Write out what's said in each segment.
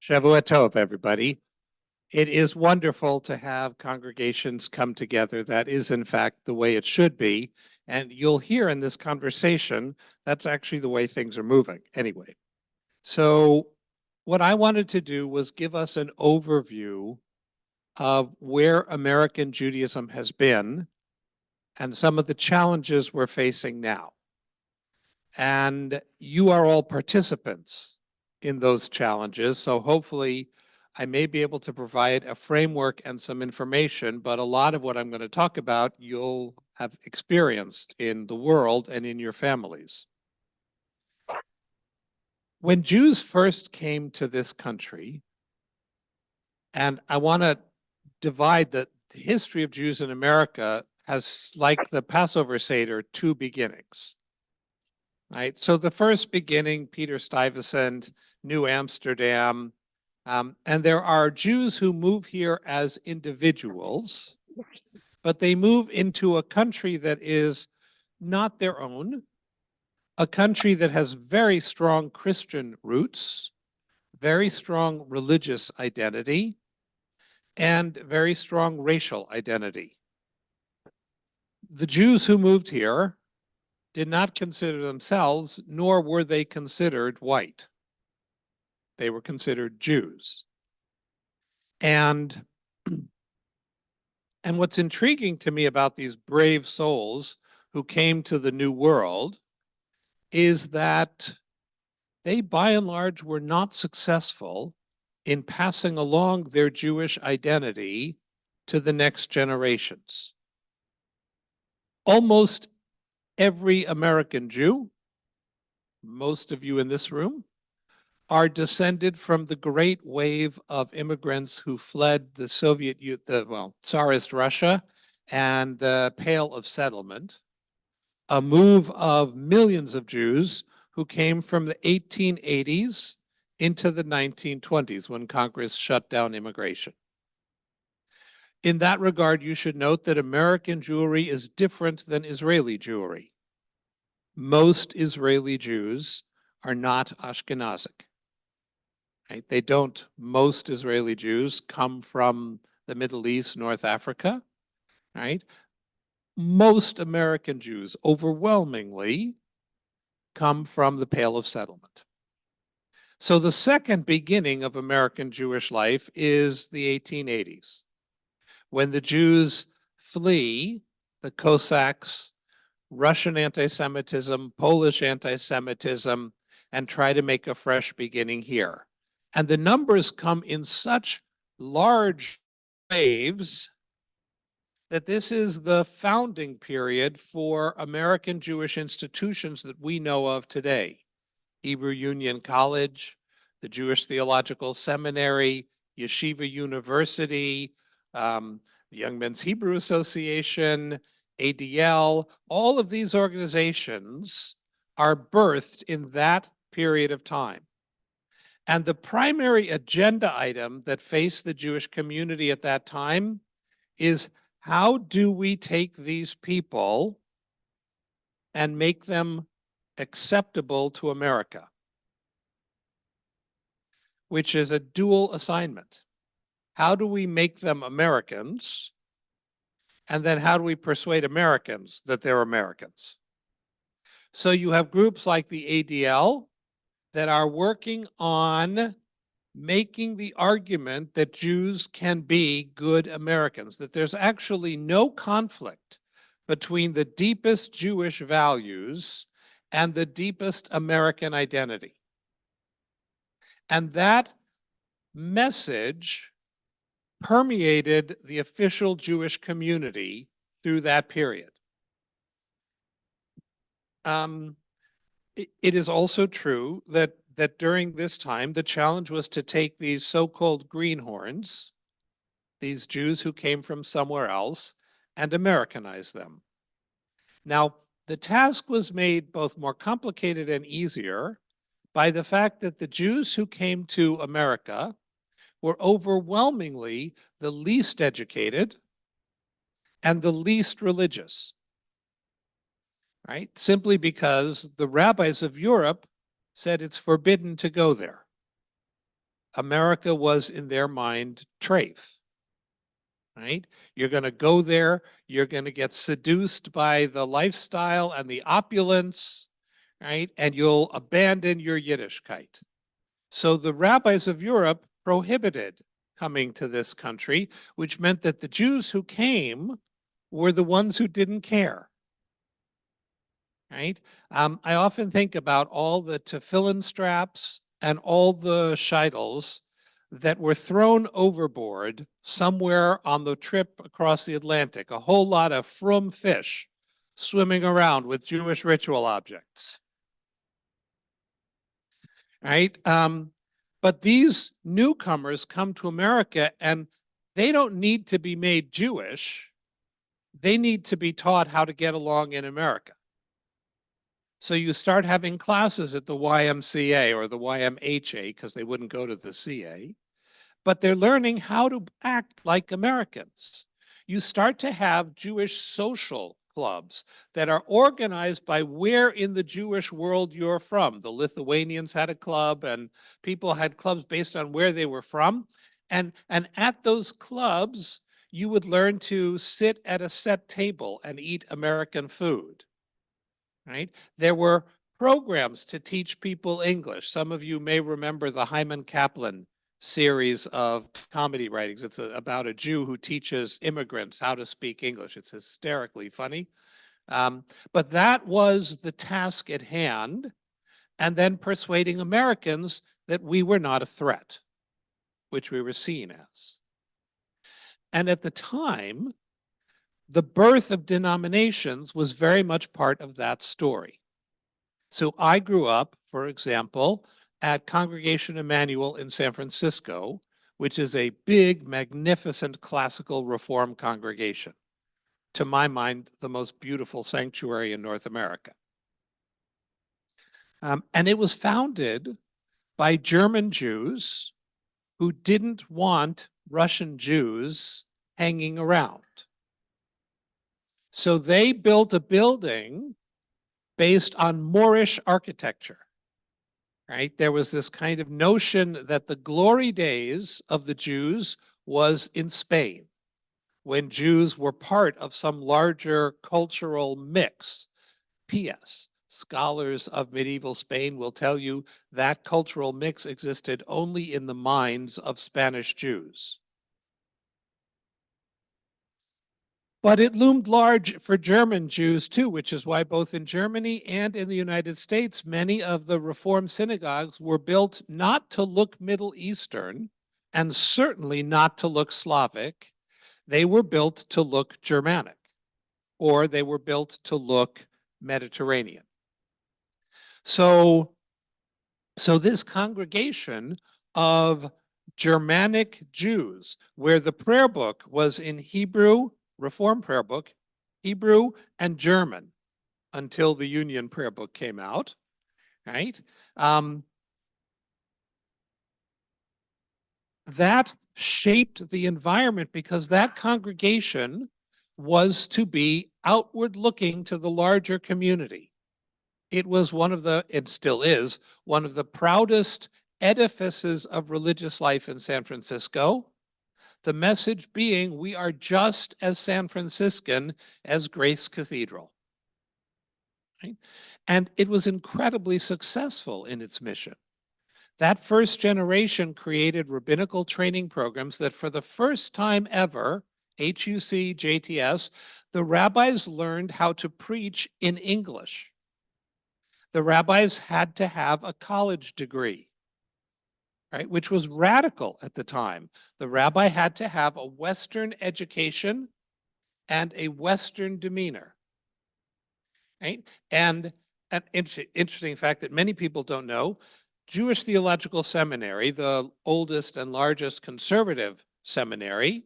Shavua Tov, everybody. It is wonderful to have congregations come together. That is, in fact, the way it should be. And you'll hear in this conversation, that's actually the way things are moving anyway. So what I wanted to do was give us an overview of where American Judaism has been and some of the challenges we're facing now. And you are all participants in those challenges. So hopefully I may be able to provide a framework and some information, but a lot of what I'm going to talk about, you'll have experienced in the world and in your families. When Jews first came to this country, and I want to divide the history of Jews in America has, like the Passover Seder, two beginnings. Right. So the first beginning, Peter Stuyvesant, New Amsterdam, and there are Jews who move here as individuals, but they move into a country that is not their own, a country that has very strong Christian roots, very strong religious identity, and very strong racial identity. The Jews who moved here did not consider themselves, nor were they considered white. They were considered Jews. And what's intriguing to me about these brave souls who came to the New World is that they, by and large, were not successful in passing along their Jewish identity to the next generations. Almost every American Jew, most of you in this room, are descended from the great wave of immigrants who fled the Tsarist Russia and the Pale of Settlement, a move of millions of Jews who came from the 1880s into the 1920s when Congress shut down immigration. In that regard, you should note that American Jewry is different than Israeli Jewry. Most Israeli Jews are not Ashkenazic. Right? They don't, most Israeli Jews come from the Middle East, North Africa, right? Most American Jews overwhelmingly come from the Pale of Settlement. So the second beginning of American Jewish life is the 1880s, when the Jews flee the Cossacks, Russian anti-Semitism, Polish anti-Semitism, and try to make a fresh beginning here. And the numbers come in such large waves that this is the founding period for American Jewish institutions that we know of today. Hebrew Union College, the Jewish Theological Seminary, Yeshiva University, the Young Men's Hebrew Association, ADL, all of these organizations are birthed in that period of time. And the primary agenda item that faced the Jewish community at that time is, how do we take these people and make them acceptable to America? Which is a dual assignment. How do we make them Americans? And then how do we persuade Americans that they're Americans? So you have groups like the ADL that are working on making the argument that Jews can be good Americans, that there's actually no conflict between the deepest Jewish values and the deepest American identity. And that message permeated the official Jewish community through that period. It is also true that during this time, the challenge was to take these so-called greenhorns, these Jews who came from somewhere else, and Americanize them. Now, the task was made both more complicated and easier by the fact that the Jews who came to America were overwhelmingly the least educated and the least religious, right? Simply because the rabbis of Europe said it's forbidden to go there. America was, in their mind, trafe, right? You're going to go there, you're going to get seduced by the lifestyle and the opulence, right? And you'll abandon your Yiddishkeit. So the rabbis of Europe prohibited coming to this country, which meant that the Jews who came were the ones who didn't care, right? I often think about all the tefillin straps and all the scheitels that were thrown overboard somewhere on the trip across the Atlantic, a whole lot of frum fish swimming around with Jewish ritual objects, right? But these newcomers come to America and they don't need to be made Jewish. They need to be taught how to get along in America. So you start having classes at the YMCA or the YMHA because they wouldn't go to the CA, but they're learning how to act like Americans. You start to have Jewish social clubs that are organized by where in the Jewish world you're from. The Lithuanians had a club and people had clubs based on where they were from. And at those clubs, you would learn to sit at a set table and eat American food, right? There were programs to teach people English. Some of you may remember the Hyman Kaplan series of comedy writings. It's about a Jew who teaches immigrants how to speak English. It's hysterically funny. But that was the task at hand, and then persuading Americans that we were not a threat, which we were seen as. And at the time, the birth of denominations was very much part of that story. So I grew up, for example, at Congregation Emmanuel in San Francisco, which is a big, magnificent classical reform congregation. To my mind, the most beautiful sanctuary in North America. And it was founded by German Jews who didn't want Russian Jews hanging around. So they built a building based on Moorish architecture, right? There was this kind of notion that the glory days of the Jews was in Spain, when Jews were part of some larger cultural mix. P.S. Scholars of medieval Spain will tell you that cultural mix existed only in the minds of Spanish Jews. But it loomed large for German Jews too, which is why both in Germany and in the United States, many of the Reform synagogues were built not to look Middle Eastern and certainly not to look Slavic. They were built to look Germanic, or they were built to look Mediterranean. So this congregation of Germanic Jews, where the prayer book was in Hebrew, Reform prayer book, Hebrew and German until the Union prayer book came out, right? That shaped the environment because that congregation was to be outward looking to the larger community. It was one of the, it still is, one of the proudest edifices of religious life in San Francisco. The message being, we are just as San Franciscan as Grace Cathedral. Right? And it was incredibly successful in its mission. That first generation created rabbinical training programs that for the first time ever, HUC, JTS, the rabbis learned how to preach in English. The rabbis had to have a college degree, right, which was radical at the time. The rabbi had to have a Western education and a Western demeanor, right? And an interesting fact that many people don't know, Jewish Theological Seminary, the oldest and largest conservative seminary,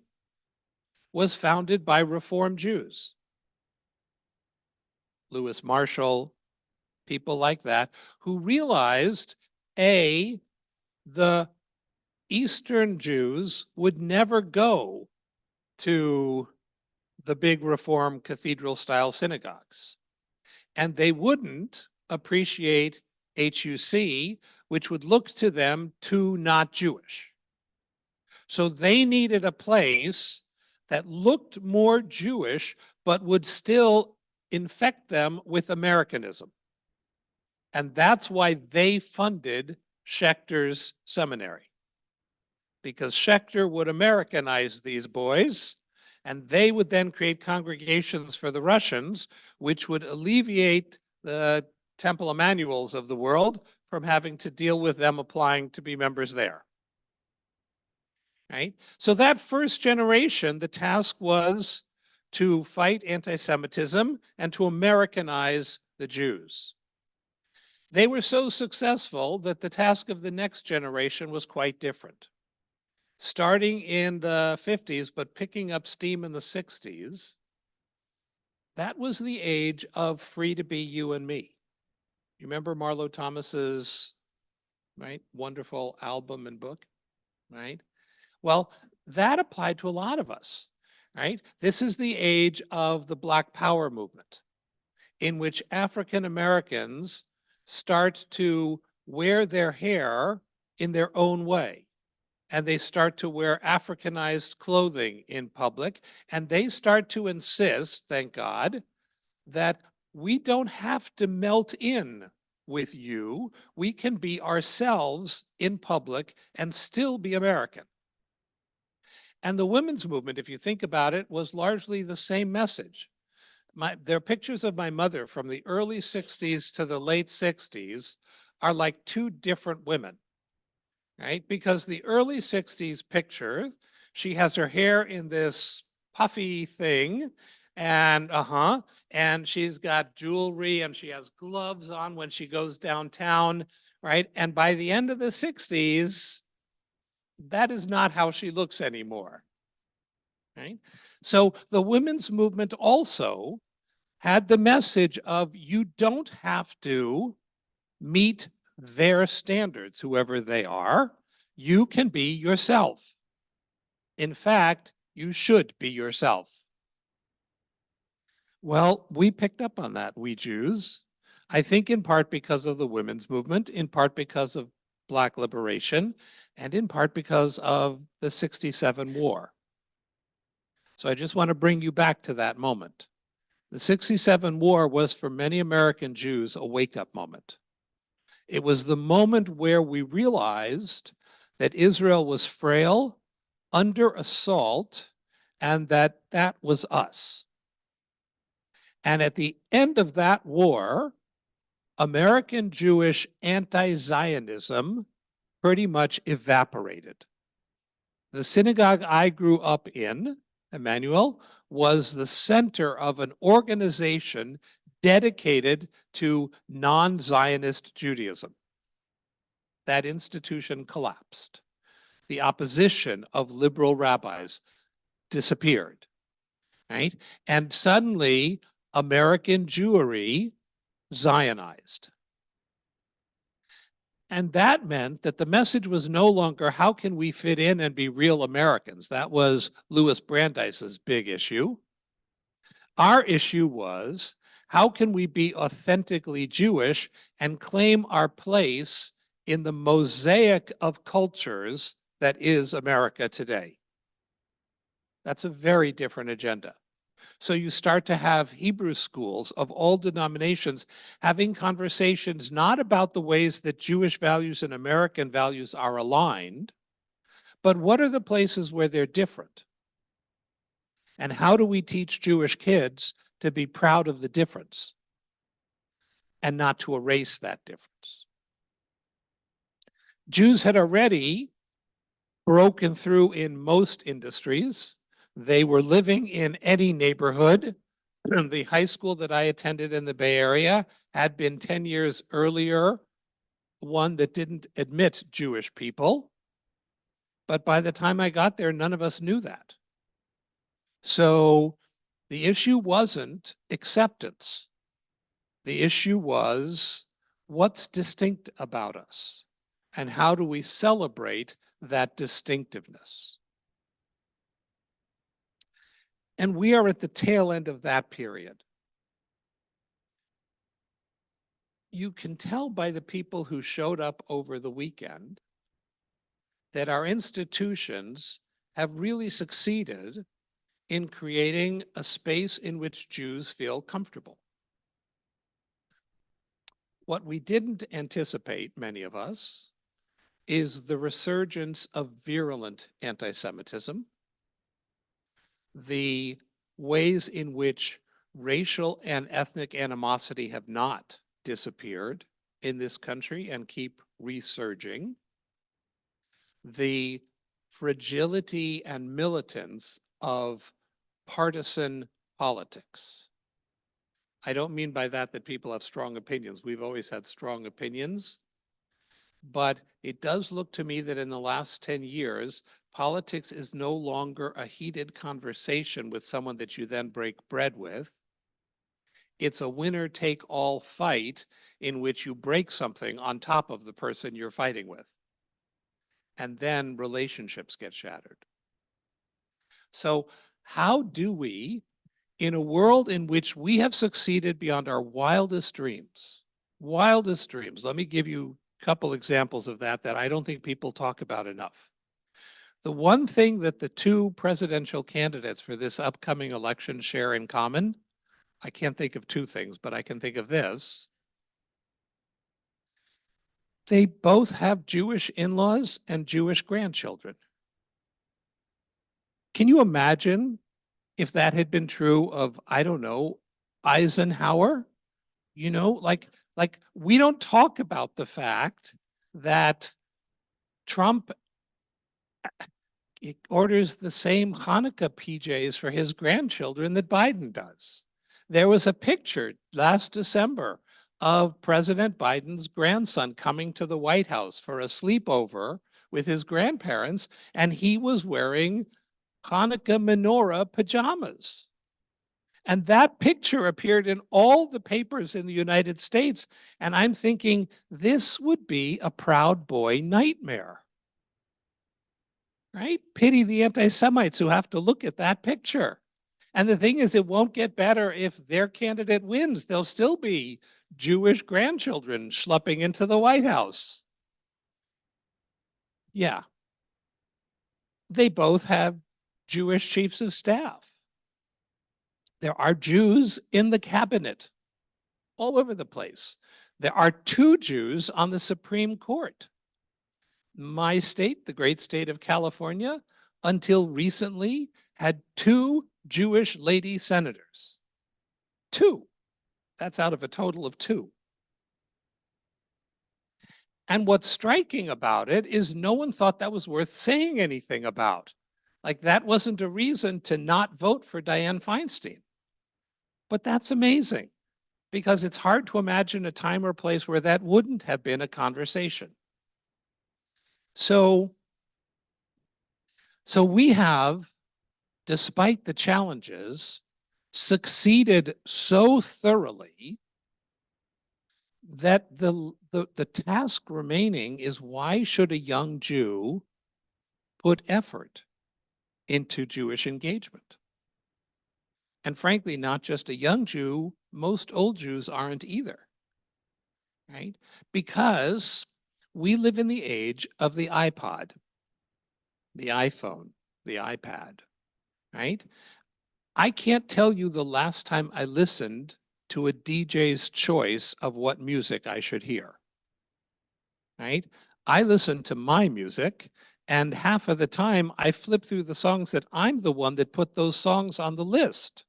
was founded by Reform Jews. Lewis Marshall, people like that, who realized, A, the Eastern Jews would never go to the big Reform cathedral-style synagogues, and they wouldn't appreciate HUC, which would look to them to not Jewish. So they needed a place that looked more Jewish, but would still infect them with Americanism. And that's why they funded Schechter's seminary, because Schechter would Americanize these boys, and they would then create congregations for the Russians, which would alleviate the Temple Emmanuels of the world from having to deal with them applying to be members there. Right? So that first generation, the task was to fight anti-Semitism and to Americanize the Jews. They were so successful that the task of the next generation was quite different. Starting in the 50s, but picking up steam in the 60s, that was the age of free to be you and me. You remember Marlo Thomas's, right, wonderful album and book, right? Well, that applied to a lot of us, right? This is the age of the Black Power movement, in which African Americans start to wear their hair in their own way. And they start to wear Africanized clothing in public. And they start to insist, thank God, that we don't have to melt in with you. We can be ourselves in public and still be American. And the women's movement, if you think about it, was largely the same message. There are pictures of my mother from the early 60s to the late 60s are like two different women, right? Because the early 60s picture, she has her hair in this puffy thing and she's got jewelry and she has gloves on when she goes downtown, right? And by the end of the 60s, that is not how she looks anymore, right? So the women's movement also had the message of you don't have to meet their standards, whoever they are. You can be yourself. In fact, you should be yourself. Well, we picked up on that, we Jews. I think in part because of the women's movement, in part because of Black liberation, and in part because of the 67 war. So I just want to bring you back to that moment. The 67 war was for many American Jews a wake-up moment. It was the moment where we realized that Israel was frail, under assault, and that was us. And at the end of that war, American Jewish anti-Zionism pretty much evaporated. The synagogue I grew up in, Emmanuel, was the center of an organization dedicated to non-Zionist Judaism. That institution collapsed. The opposition of liberal rabbis disappeared, right? And suddenly, American Jewry Zionized. And that meant that the message was no longer, how can we fit in and be real Americans? That was Louis Brandeis's big issue. Our issue was, how can we be authentically Jewish and claim our place in the mosaic of cultures that is America today? That's a very different agenda. So you start to have Hebrew schools of all denominations having conversations not about the ways that Jewish values and American values are aligned, but what are the places where they're different? And how do we teach Jewish kids to be proud of the difference and not to erase that difference? Jews had already broken through in most industries. They were living in any neighborhood. The high school that I attended in the Bay Area had been 10 years earlier one that didn't admit Jewish people. But by the time I got there, none of us knew that. So the issue wasn't acceptance. The issue was what's distinct about us and how do we celebrate that distinctiveness? And we are at the tail end of that period. you can tell by the people who showed up over the weekend that our institutions have really succeeded in creating a space in which Jews feel comfortable. What we didn't anticipate, many of us, is the resurgence of virulent anti-Semitism, the ways in which racial and ethnic animosity have not disappeared in this country and keep resurging, the fragility and militance of partisan politics. I don't mean by that people have strong opinions. We've always had strong opinions. But it does look to me that in the last 10 years, politics is no longer a heated conversation with someone that you then break bread with. It's a winner-take-all fight in which you break something on top of the person you're fighting with. And then relationships get shattered. So how do we, in a world in which we have succeeded beyond our wildest dreams, let me give you a couple examples of that I don't think people talk about enough. The one thing that the two presidential candidates for this upcoming election share in common, I can't think of two things, but I can think of this. They both have Jewish in-laws and Jewish grandchildren. Can you imagine if that had been true of, I don't know, Eisenhower? You know, like we don't talk about the fact that Trump orders the same Hanukkah PJs for his grandchildren that Biden does. There was a picture last December of President Biden's grandson coming to the White House for a sleepover with his grandparents, and he was wearing Hanukkah menorah pajamas. And that picture appeared in all the papers in the United States. And I'm thinking, this would be a Proud Boy nightmare. Right? Pity the anti-Semites who have to look at that picture. And the thing is, it won't get better if their candidate wins. There'll still be Jewish grandchildren schlepping into the White House. Yeah. They both have Jewish chiefs of staff. There are Jews in the cabinet all over the place. There are two Jews on the Supreme Court. My state, the great state of California, until recently had two Jewish lady senators. Two. That's out of a total of two. And what's striking about it is no one thought that was worth saying anything about. Like that wasn't a reason to not vote for Dianne Feinstein. But that's amazing because it's hard to imagine a time or place where that wouldn't have been a conversation. So we have, despite the challenges, succeeded so thoroughly that the task remaining is, why should a young Jew put effort into Jewish engagement? And frankly, not just a young Jew, most old Jews aren't either, right? Because we live in the age of the iPod, the iPhone, the iPad, right? I can't tell you the last time I listened to a DJ's choice of what music I should hear, right? I listen to my music, and half of the time I flip through the songs that I'm the one that put those songs on the list,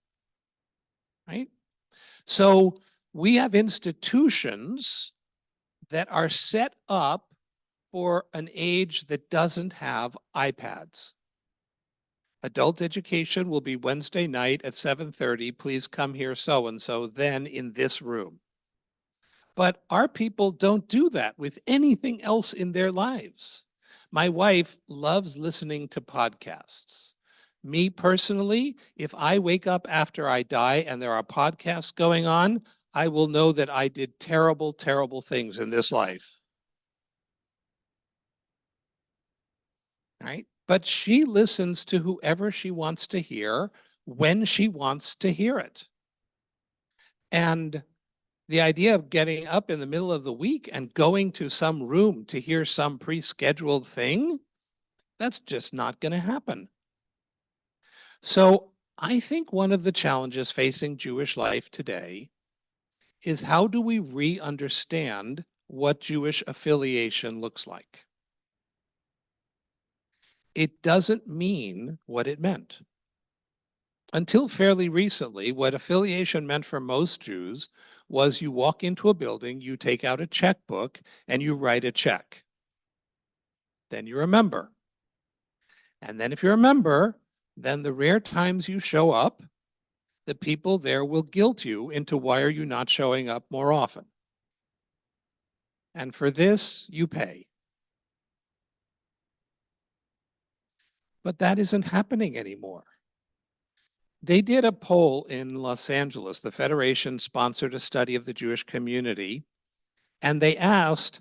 right? So we have institutions that are set up for an age that doesn't have iPads. Adult education will be Wednesday night at 7:30. Please come here so-and-so, then in this room. But our people don't do that with anything else in their lives. My wife loves listening to podcasts. Me personally, if I wake up after I die and there are podcasts going on, I will know that I did terrible, terrible things in this life. Right? But she listens to whoever she wants to hear when she wants to hear it. And The idea of getting up in the middle of the week and going to some room to hear some pre-scheduled thing, that's just not going to happen. So I think one of the challenges facing Jewish life today is how do we re-understand what Jewish affiliation looks like? It doesn't mean what it meant. Until fairly recently, what affiliation meant for most Jews was you walk into a building, you take out a checkbook, and you write a check. Then you're a member. And then if you're a member, then the rare times you show up, the people there will guilt you into why are you not showing up more often? And for this, you pay. But that isn't happening anymore. They did a poll in Los Angeles. The Federation sponsored a study of the Jewish community, and they asked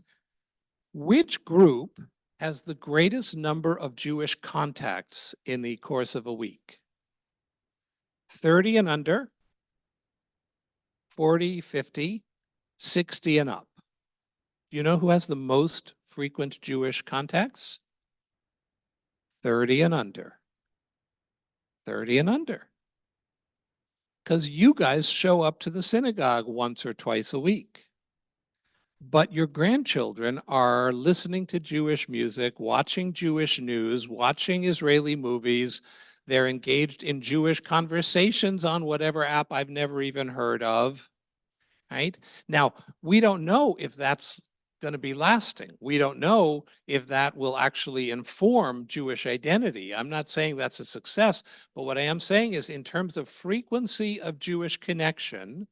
which group has the greatest number of Jewish contacts in the course of a week? 30 and under, 40, 50, 60 and up. Do you know who has the most frequent Jewish contacts? 30 and under. 30 and under. Because you guys show up to the synagogue once or twice a week. But your grandchildren are listening to Jewish music, watching Jewish news, watching Israeli movies. They're engaged in Jewish conversations on whatever app I've never even heard of, right? Now, we don't know if that's going to be lasting. We don't know if that will actually inform Jewish identity. I'm not saying that's a success, but what I am saying is in terms of frequency of Jewish connection,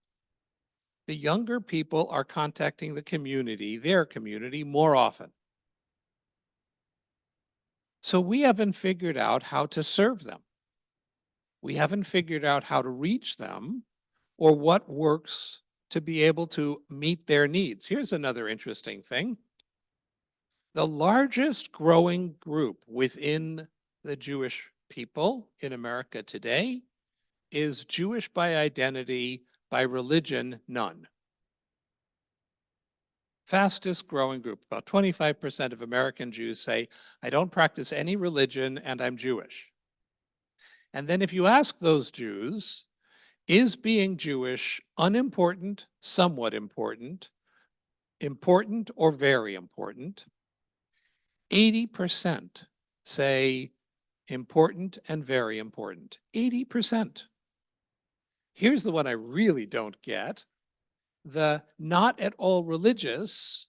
the younger people are contacting the community, their community, more often. So we haven't figured out how to serve them. We haven't figured out how to reach them or what works to be able to meet their needs. Here's another interesting thing. The largest growing group within the Jewish people in America today is Jewish by identity, by religion, none. Fastest growing group. About 25% of American Jews say, I don't practice any religion and I'm Jewish. And then if you ask those Jews, is being Jewish unimportant, somewhat important, important or very important? 80% say important and very important. 80%. Here's the one I really don't get. The not at all religious,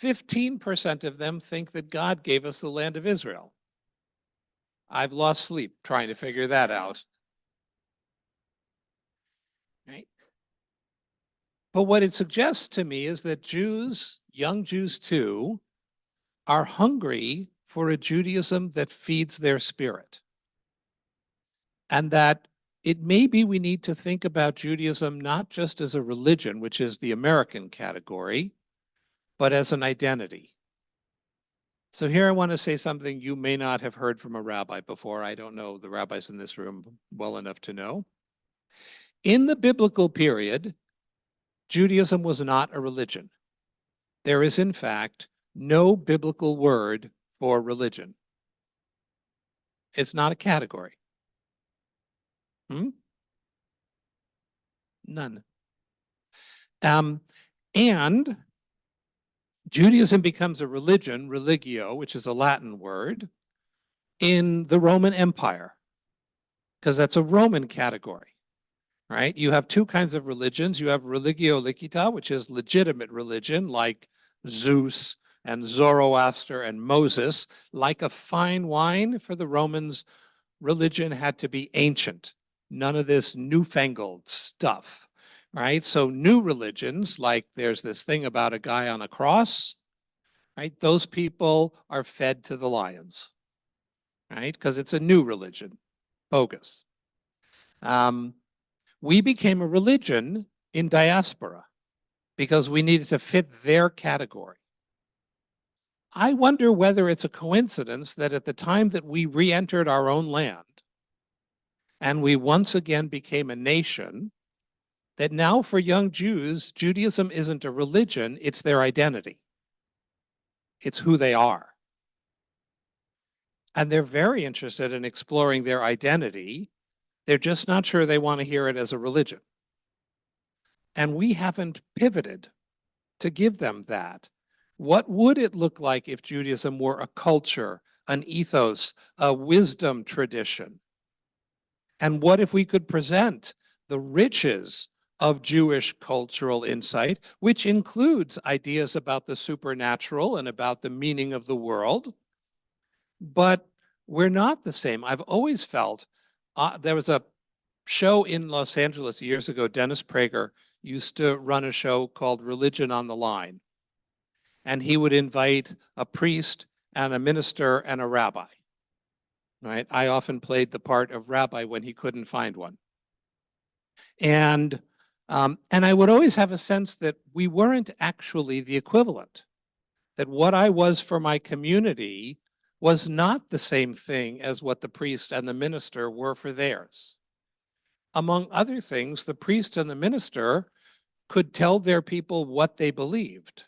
15% of them think that God gave us the land of Israel. I've lost sleep trying to figure that out. Right? But what it suggests to me is that Jews, young Jews too, are hungry for a Judaism that feeds their spirit. And that it may be we need to think about Judaism not just as a religion, which is the American category, but as an identity. So here I want to say something you may not have heard from a rabbi before. I don't know the rabbis in this room well enough to know. In the biblical period, Judaism was not a religion. There is, in fact, no biblical word for religion. It's not a category. None. And Judaism becomes a religion, religio, which is a Latin word, in the Roman Empire, because that's a Roman category, right? You have two kinds of religions. You have religio licita, which is legitimate religion, like Zeus and Zoroaster and Moses. Like a fine wine for the Romans, religion had to be ancient. None of this newfangled stuff, right? So new religions, like there's this thing about a guy on a cross, right? Those people are fed to the lions, right? Because it's a new religion, bogus. We became a religion in diaspora because we needed to fit their category. I wonder whether it's a coincidence that at the time that we re-entered our own land and we once again became a nation, that now for young Jews, Judaism isn't a religion, it's their identity. It's who they are. And they're very interested in exploring their identity. They're just not sure they want to hear it as a religion. And we haven't pivoted to give them that. What would it look like if Judaism were a culture, an ethos, a wisdom tradition? And what if we could present the riches of Jewish cultural insight, which includes ideas about the supernatural and about the meaning of the world? But we're not the same. I've always felt there was a show in Los Angeles years ago. Dennis Prager used to run a show called Religion on the Line. And he would invite a priest and a minister and a rabbi. Right? I often played the part of rabbi when he couldn't find one. And I would always have a sense that we weren't actually the equivalent, that what I was for my community was not the same thing as what the priest and the minister were for theirs. Among other things, the priest and the minister could tell their people what they believed.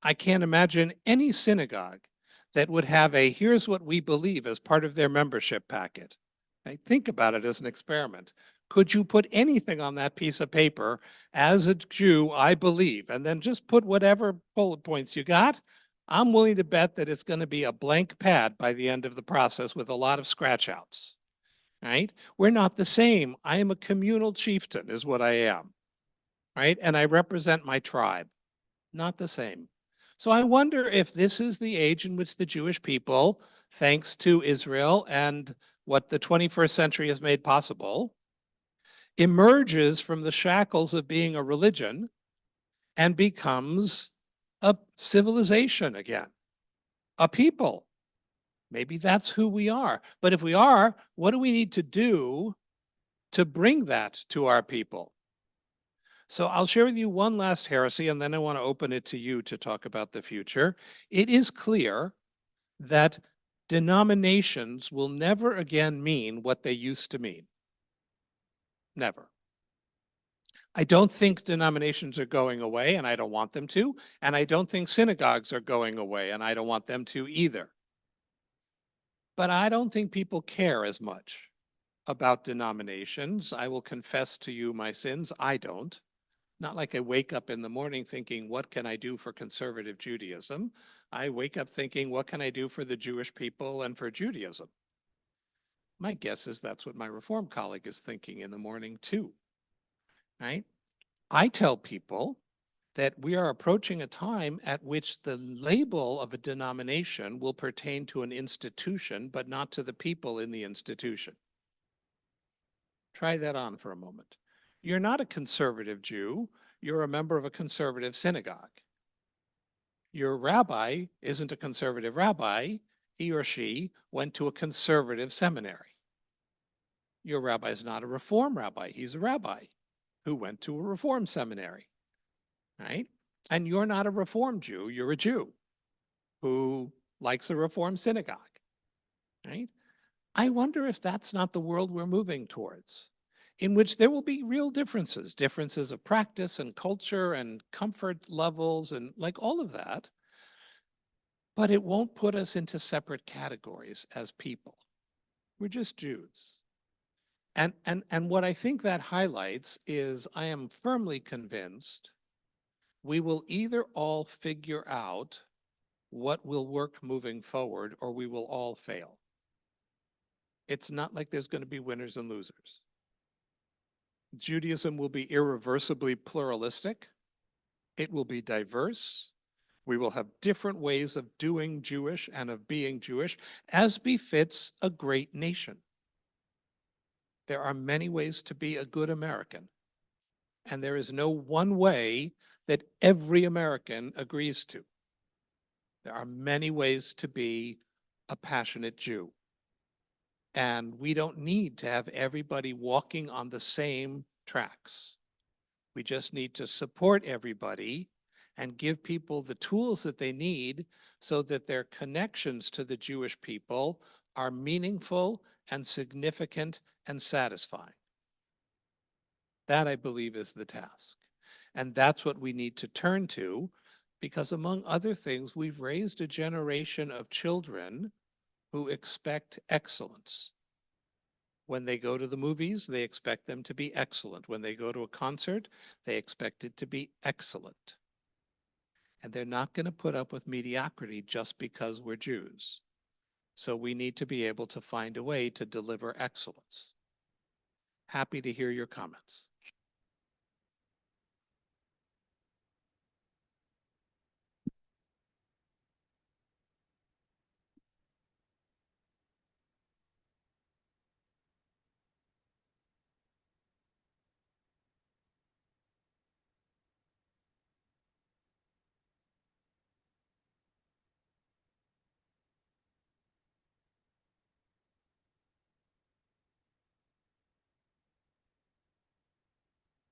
I can't imagine any synagogue that would have a here's what we believe as part of their membership packet. Right? Think about it as an experiment. Could you put anything on that piece of paper as a Jew, I believe, and then just put whatever bullet points you got? I'm willing to bet that it's going to be a blank pad by the end of the process with a lot of scratch outs. Right? We're not the same. I am a communal chieftain is what I am. Right? And I represent my tribe. Not the same. So I wonder if this is the age in which the Jewish people, thanks to Israel and what the 21st century has made possible, emerges from the shackles of being a religion and becomes a civilization again, a people. Maybe that's who we are. But if we are, what do we need to do to bring that to our people? So I'll share with you one last heresy, and then I want to open it to you to talk about the future. It is clear that denominations will never again mean what they used to mean. Never. I don't think denominations are going away, and I don't want them to. And I don't think synagogues are going away, and I don't want them to either. But I don't think people care as much about denominations. I will confess to you my sins. I don't. Not like I wake up in the morning thinking, what can I do for conservative Judaism? I wake up thinking, what can I do for the Jewish people and for Judaism? My guess is that's what my Reform colleague is thinking in the morning too, right? I tell people that we are approaching a time at which the label of a denomination will pertain to an institution, but not to the people in the institution. Try that on for a moment. You're not a conservative Jew. You're a member of a conservative synagogue. Your rabbi isn't a conservative rabbi. He or she went to a conservative seminary. Your rabbi is not a Reform rabbi. He's a rabbi who went to a Reform seminary, right? And you're not a Reform Jew. You're a Jew who likes a Reform synagogue, right? I wonder if that's not the world we're moving towards, in which there will be real differences, differences of practice and culture and comfort levels and like all of that. But it won't put us into separate categories as people. We're just Jews. And what I think that highlights is I am firmly convinced we will either all figure out what will work moving forward or we will all fail. It's not like there's going to be winners and losers. Judaism will be irreversibly pluralistic. It will be diverse. We will have different ways of doing Jewish and of being Jewish as befits a great nation. There are many ways to be a good American, and there is no one way that every American agrees to. There are many ways to be a passionate Jew. And we don't need to have everybody walking on the same tracks. We just need to support everybody and give people the tools that they need so that their connections to the Jewish people are meaningful and significant and satisfying. That, I believe, is the task. And that's what we need to turn to, because among other things, we've raised a generation of children who expect excellence. When they go to the movies, they expect them to be excellent. When they go to a concert, they expect it to be excellent. And they're not going to put up with mediocrity just because we're Jews. So we need to be able to find a way to deliver excellence. Happy to hear your comments.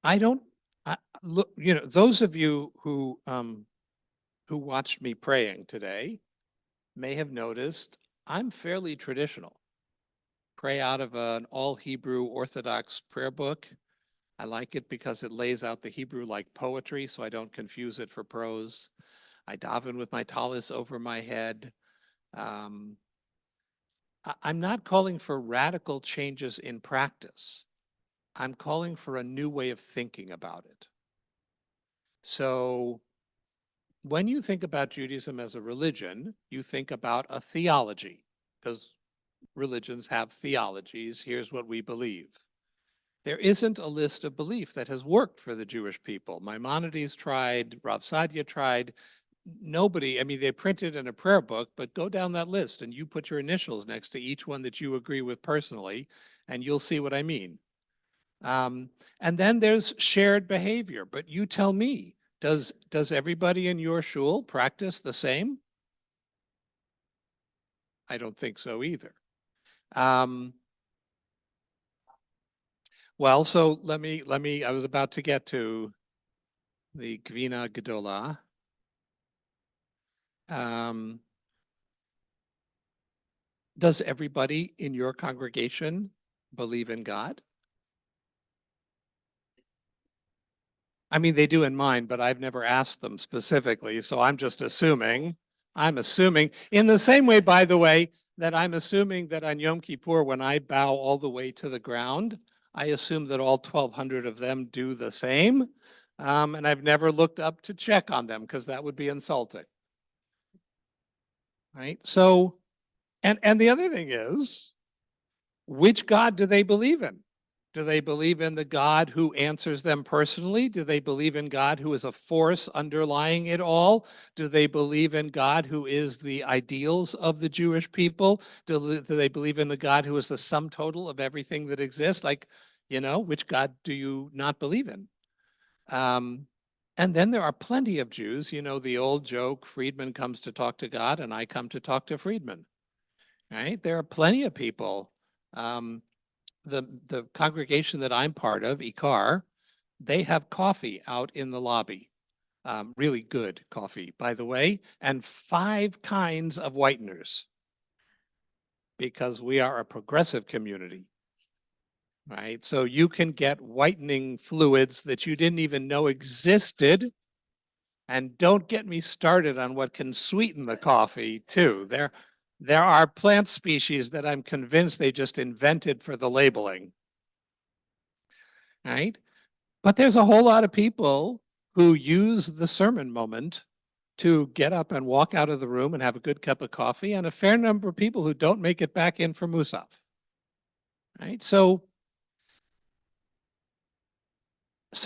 I don't, look, those of you who watched me praying today may have noticed I'm fairly traditional. Pray out of an all Hebrew Orthodox prayer book. I like it because it lays out the Hebrew like poetry, so I don't confuse it for prose. I daven with my tallis over my head. Um, I'm not calling for radical changes in practice. I'm calling for a new way of thinking about it. So when you think about Judaism as a religion, you think about a theology, because religions have theologies. Here's what we believe. There isn't a list of belief that has worked for the Jewish people. Maimonides tried, Rav Sadia tried. Nobody, I mean, they printed in a prayer book, but go down that list and you put your initials next to each one that you agree with personally, and you'll see what I mean. Um, and then there's shared behavior. But you tell me, does everybody in your shul practice the same? I don't think so either. Um, well, so I was about to get to the Gvina Gedola. Um, does everybody in your congregation believe in God? I mean, they do in mine, but I've never asked them specifically, so I'm just assuming. I'm assuming, in the same way, by the way, that I'm assuming that on Yom Kippur, when I bow all the way to the ground, I assume that all 1,200 of them do the same. And I've never looked up to check on them because that would be insulting. Right? So, and the other thing is, which God do they believe in? Do they believe in the God who answers them personally? Do they believe in God who is a force underlying it all? Do they believe in God who is the ideals of the Jewish people? Do they believe in the God who is the sum total of everything that exists? Like, which God do you not believe in? And then there are plenty of Jews, the old joke, Friedman comes to talk to God and I come to talk to Friedman, right? There are plenty of people. Um, the congregation that I'm part of, ICAR, they have coffee out in the lobby. Really good coffee, by the way, and 5 kinds of whiteners because we are a progressive community, right? So you can get whitening fluids that you didn't even know existed. And don't get me started on what can sweeten the coffee too. There are plant species that I'm convinced they just invented for the labeling, right? But there's a whole lot of people who use the sermon moment to get up and walk out of the room and have a good cup of coffee, and a fair number of people who don't make it back in for Musaf. Right? So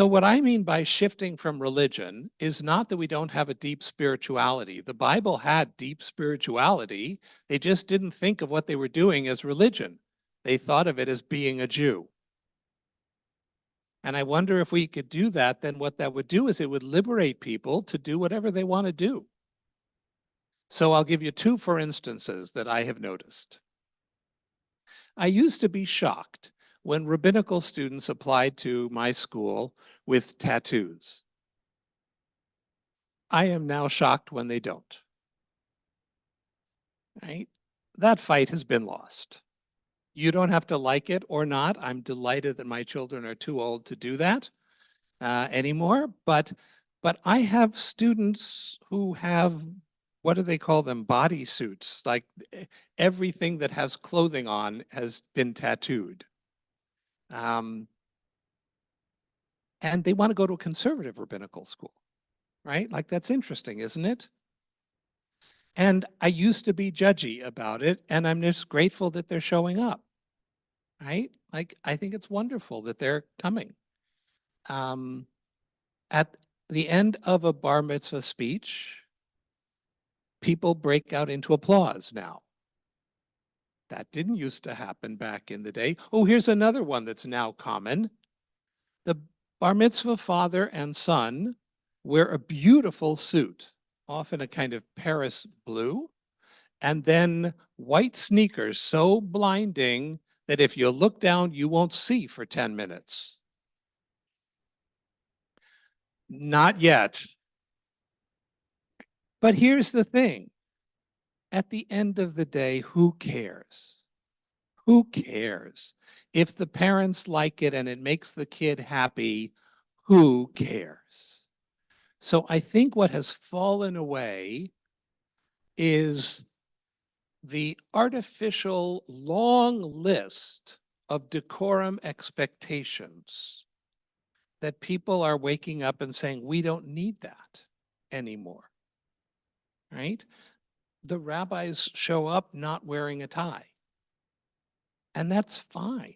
what I mean by shifting from religion is not that we don't have a deep spirituality. The Bible had deep spirituality. They just didn't think of what they were doing as religion. They thought of it as being a Jew. And I wonder if we could do that, then what that would do is it would liberate people to do whatever they want to do. So I'll give you 2 for instances that I have noticed. I used to be shocked when rabbinical students applied to my school with tattoos. I am now shocked when they don't. Right? That fight has been lost. You don't have to like it or not. I'm delighted that my children are too old to do that anymore. But I have students who have, what do they call them? Body suits. Like everything that has clothing on has been tattooed. Um, and they want to go to a conservative rabbinical school, right? Like that's interesting, isn't it? And I used to be judgy about it, and I'm just grateful that they're showing up, right? Like I think it's wonderful that they're coming. Um, at the end of a bar mitzvah speech, people break out into applause now. That didn't used to happen back in the day. Oh, here's another one that's now common. The bar mitzvah father and son wear a beautiful suit, often a kind of Paris blue, and then white sneakers so blinding that if you look down, you won't see for 10 minutes. Not yet. But here's the thing. At the end of the day, who cares? Who cares? If the parents like it and it makes the kid happy, who cares? So I think what has fallen away is the artificial long list of decorum expectations that people are waking up and saying, we don't need that anymore, right? The rabbis show up not wearing a tie, and that's fine.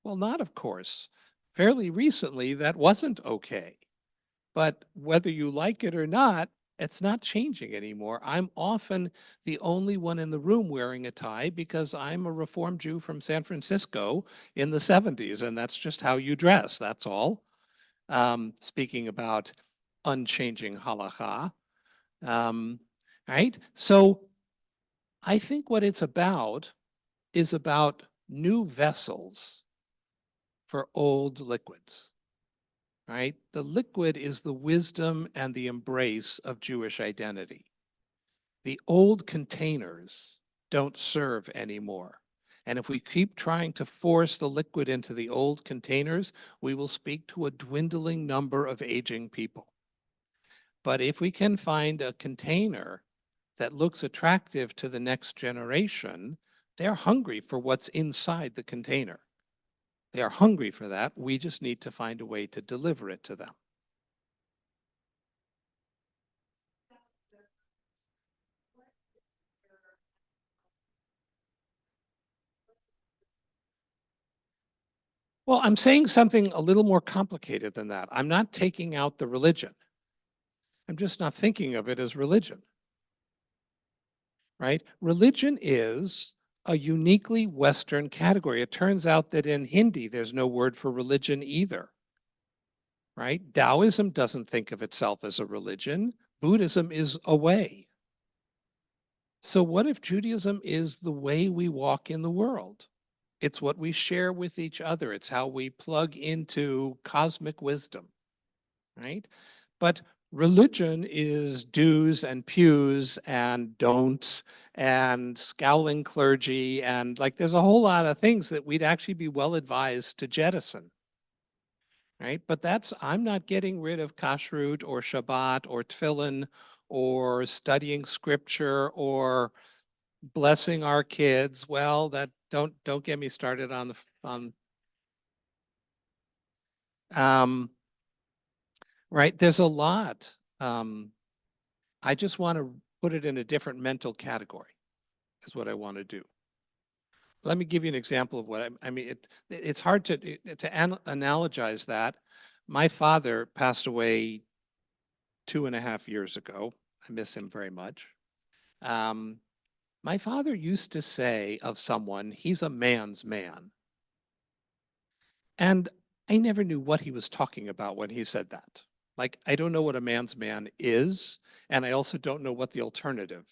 Well, not of course. Fairly recently, that wasn't okay. But whether you like it or not, it's not changing anymore. I'm often the only one in the room wearing a tie because I'm a Reform Jew from San Francisco in the 70s, and that's just how you dress, that's all. Speaking about unchanging halacha, um, right? So I think what it's about is about new vessels for old liquids. Right? The liquid is the wisdom and the embrace of Jewish identity. The old containers don't serve anymore. And if we keep trying to force the liquid into the old containers, we will speak to a dwindling number of aging people. But if we can find a container that looks attractive to the next generation, they're hungry for what's inside the container. They are hungry for that. We just need to find a way to deliver it to them. Well, I'm saying something a little more complicated than that. I'm not taking out the religion. I'm just not thinking of it as religion, right? Religion is a uniquely Western category. It turns out that in Hindi, there's no word for religion either, right? Taoism doesn't think of itself as a religion. Buddhism is a way. So what if Judaism is the way we walk in the world? It's what we share with each other. It's how we plug into cosmic wisdom, right? But religion is do's and pews and don'ts and scowling clergy. And like there's a whole lot of things that we'd actually be well advised to jettison, right? But that's, I'm not getting rid of kashrut or Shabbat or tefillin or studying scripture or blessing our kids. Well, that don't get me started on the on um, right. There's a lot. I just want to put it in a different mental category, is what I want to do. Let me give you an example of what I mean. It's hard to analogize that. My father passed away 2.5 years ago. I miss him very much. Um, my father used to say of someone, he's a man's man. And I never knew what he was talking about when he said that. Like, I don't know what a man's man is, and I also don't know what the alternative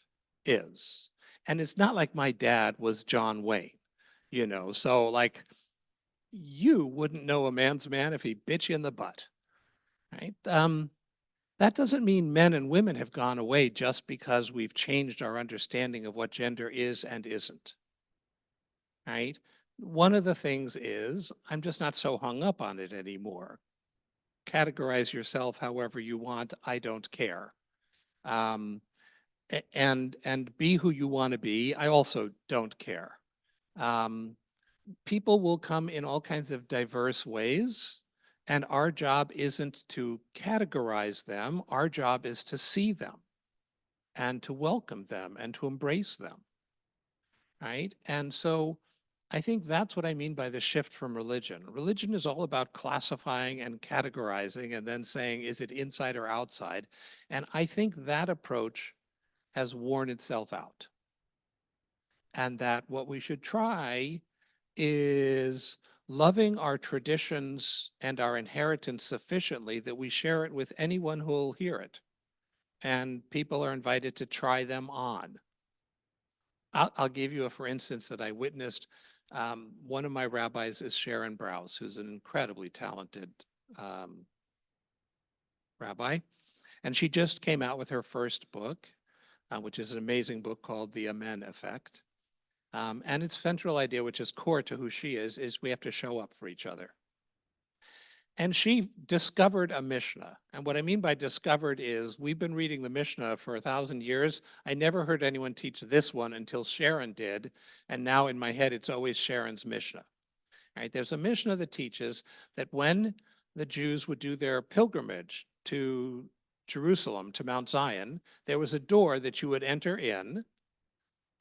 is. And it's not like my dad was John Wayne, so like you wouldn't know a man's man if he bit you in the butt, right? That doesn't mean men and women have gone away just because we've changed our understanding of what gender is and isn't. right? One of the things is I'm just not so hung up on it anymore. Categorize yourself however you want. I don't care. Um, and be who you want to be. I also don't care. Um, People will come in all kinds of diverse ways, and our job isn't to categorize them. Our job is to see them and to welcome them and to embrace them, right? And so I think that's what I mean by the shift from religion. Religion is all about classifying and categorizing and then saying, is it inside or outside? And I think that approach has worn itself out. And that what we should try is loving our traditions and our inheritance sufficiently that we share it with anyone who will hear it. And people are invited to try them on. I'll give you a for instance that I witnessed. One of my rabbis is Sharon Brous, who's an incredibly talented um, rabbi. And she just came out with her first book, which is an amazing book called The Amen Effect. And its central idea, which is core to who she is we have to show up for each other. And she discovered a Mishnah. And what I mean by discovered is we've been reading the Mishnah for 1,000 years. I never heard anyone teach this one until Sharon did. And now in my head, it's always Sharon's Mishnah. Right? There's a Mishnah that teaches that when the Jews would do their pilgrimage to Jerusalem, to Mount Zion, there was a door that you would enter in.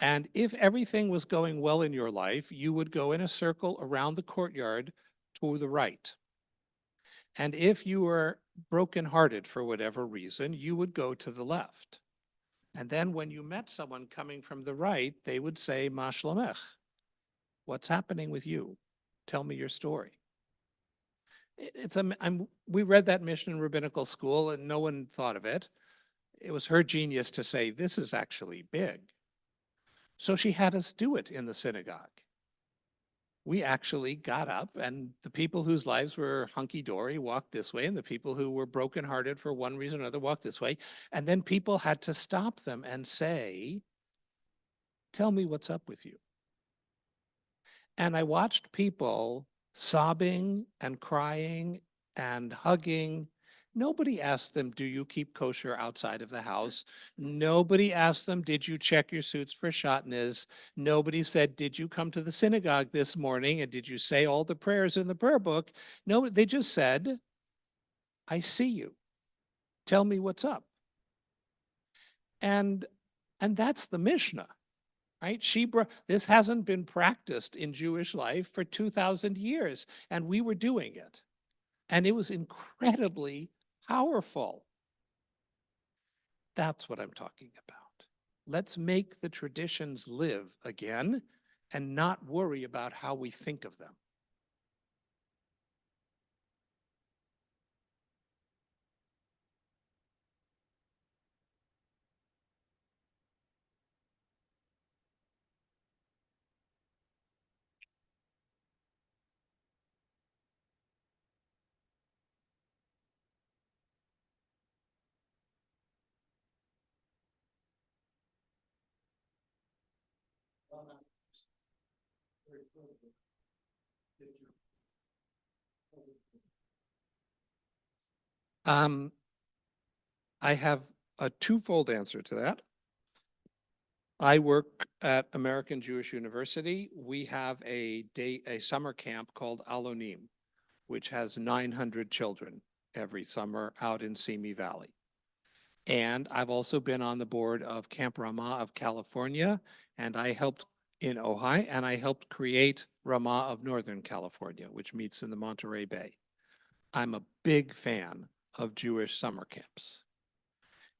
And if everything was going well in your life, you would go in a circle around the courtyard to the right. And if you were brokenhearted for whatever reason, you would go to the left. And then when you met someone coming from the right, they would say, Ma shlomech, what's happening with you? Tell me your story. We read that Mishnah in rabbinical school and no one thought of it. It was her genius to say, this is actually big. So she had us do it in the synagogue. We actually got up and the people whose lives were hunky-dory walked this way and the people who were brokenhearted for one reason or another walked this way. And then people had to stop them and say, tell me what's up with you. And I watched people sobbing and crying and hugging. Nobody asked them, do you keep kosher outside of the house? Nobody asked them, did you check your suits for shatnez? Nobody said, did you come to the synagogue this morning and did you say all the prayers in the prayer book? No, they just said, I see you. Tell me what's up. And that's the Mishnah. Right? This hasn't been practiced in Jewish life for 2,000 years, and we were doing it. And it was incredibly powerful. That's what I'm talking about. Let's make the traditions live again and not worry about how we think of them. Um, I have a twofold answer to that. I work at American Jewish University. We have a summer camp called Alonim, which has 900 children every summer out in Simi Valley. And I've also been on the board of Camp Ramah of California, and I helped in Ojai, and I helped create Ramah of Northern California, which meets in the Monterey Bay. I'm a big fan of Jewish summer camps.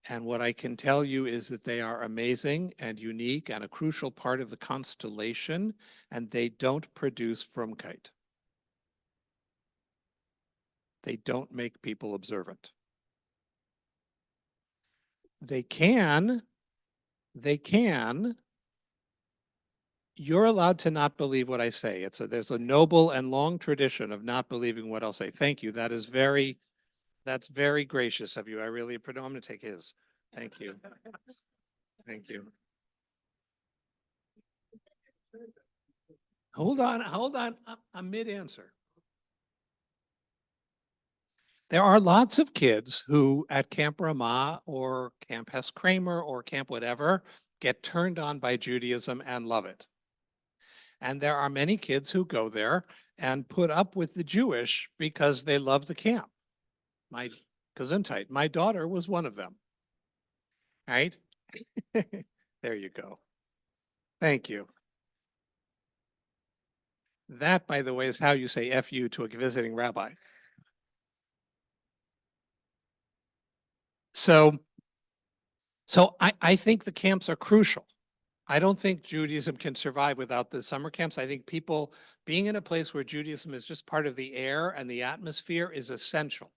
And what I can tell you is that they are amazing and unique and a crucial part of the constellation, and they don't produce frumkeit. They don't make people observant. They can, you're allowed to not believe what I say. There's a noble and long tradition of not believing what I'll say. Thank you. That's very gracious of you. I really appreciate. I'm going to take his. Thank you. Thank you. Hold on, I'm mid-answer. There are lots of kids who at Camp Ramah or Camp Hess Kramer or Camp whatever get turned on by Judaism and love it. And there are many kids who go there and put up with the Jewish because they love the camp. My Gesundheit, my daughter was one of them, right? There you go. Thank you. That, by the way, is how you say F you to a visiting rabbi. So, I think the camps are crucial. I don't think Judaism can survive without the summer camps. I think people being in a place where Judaism is just part of the air and the atmosphere is essential.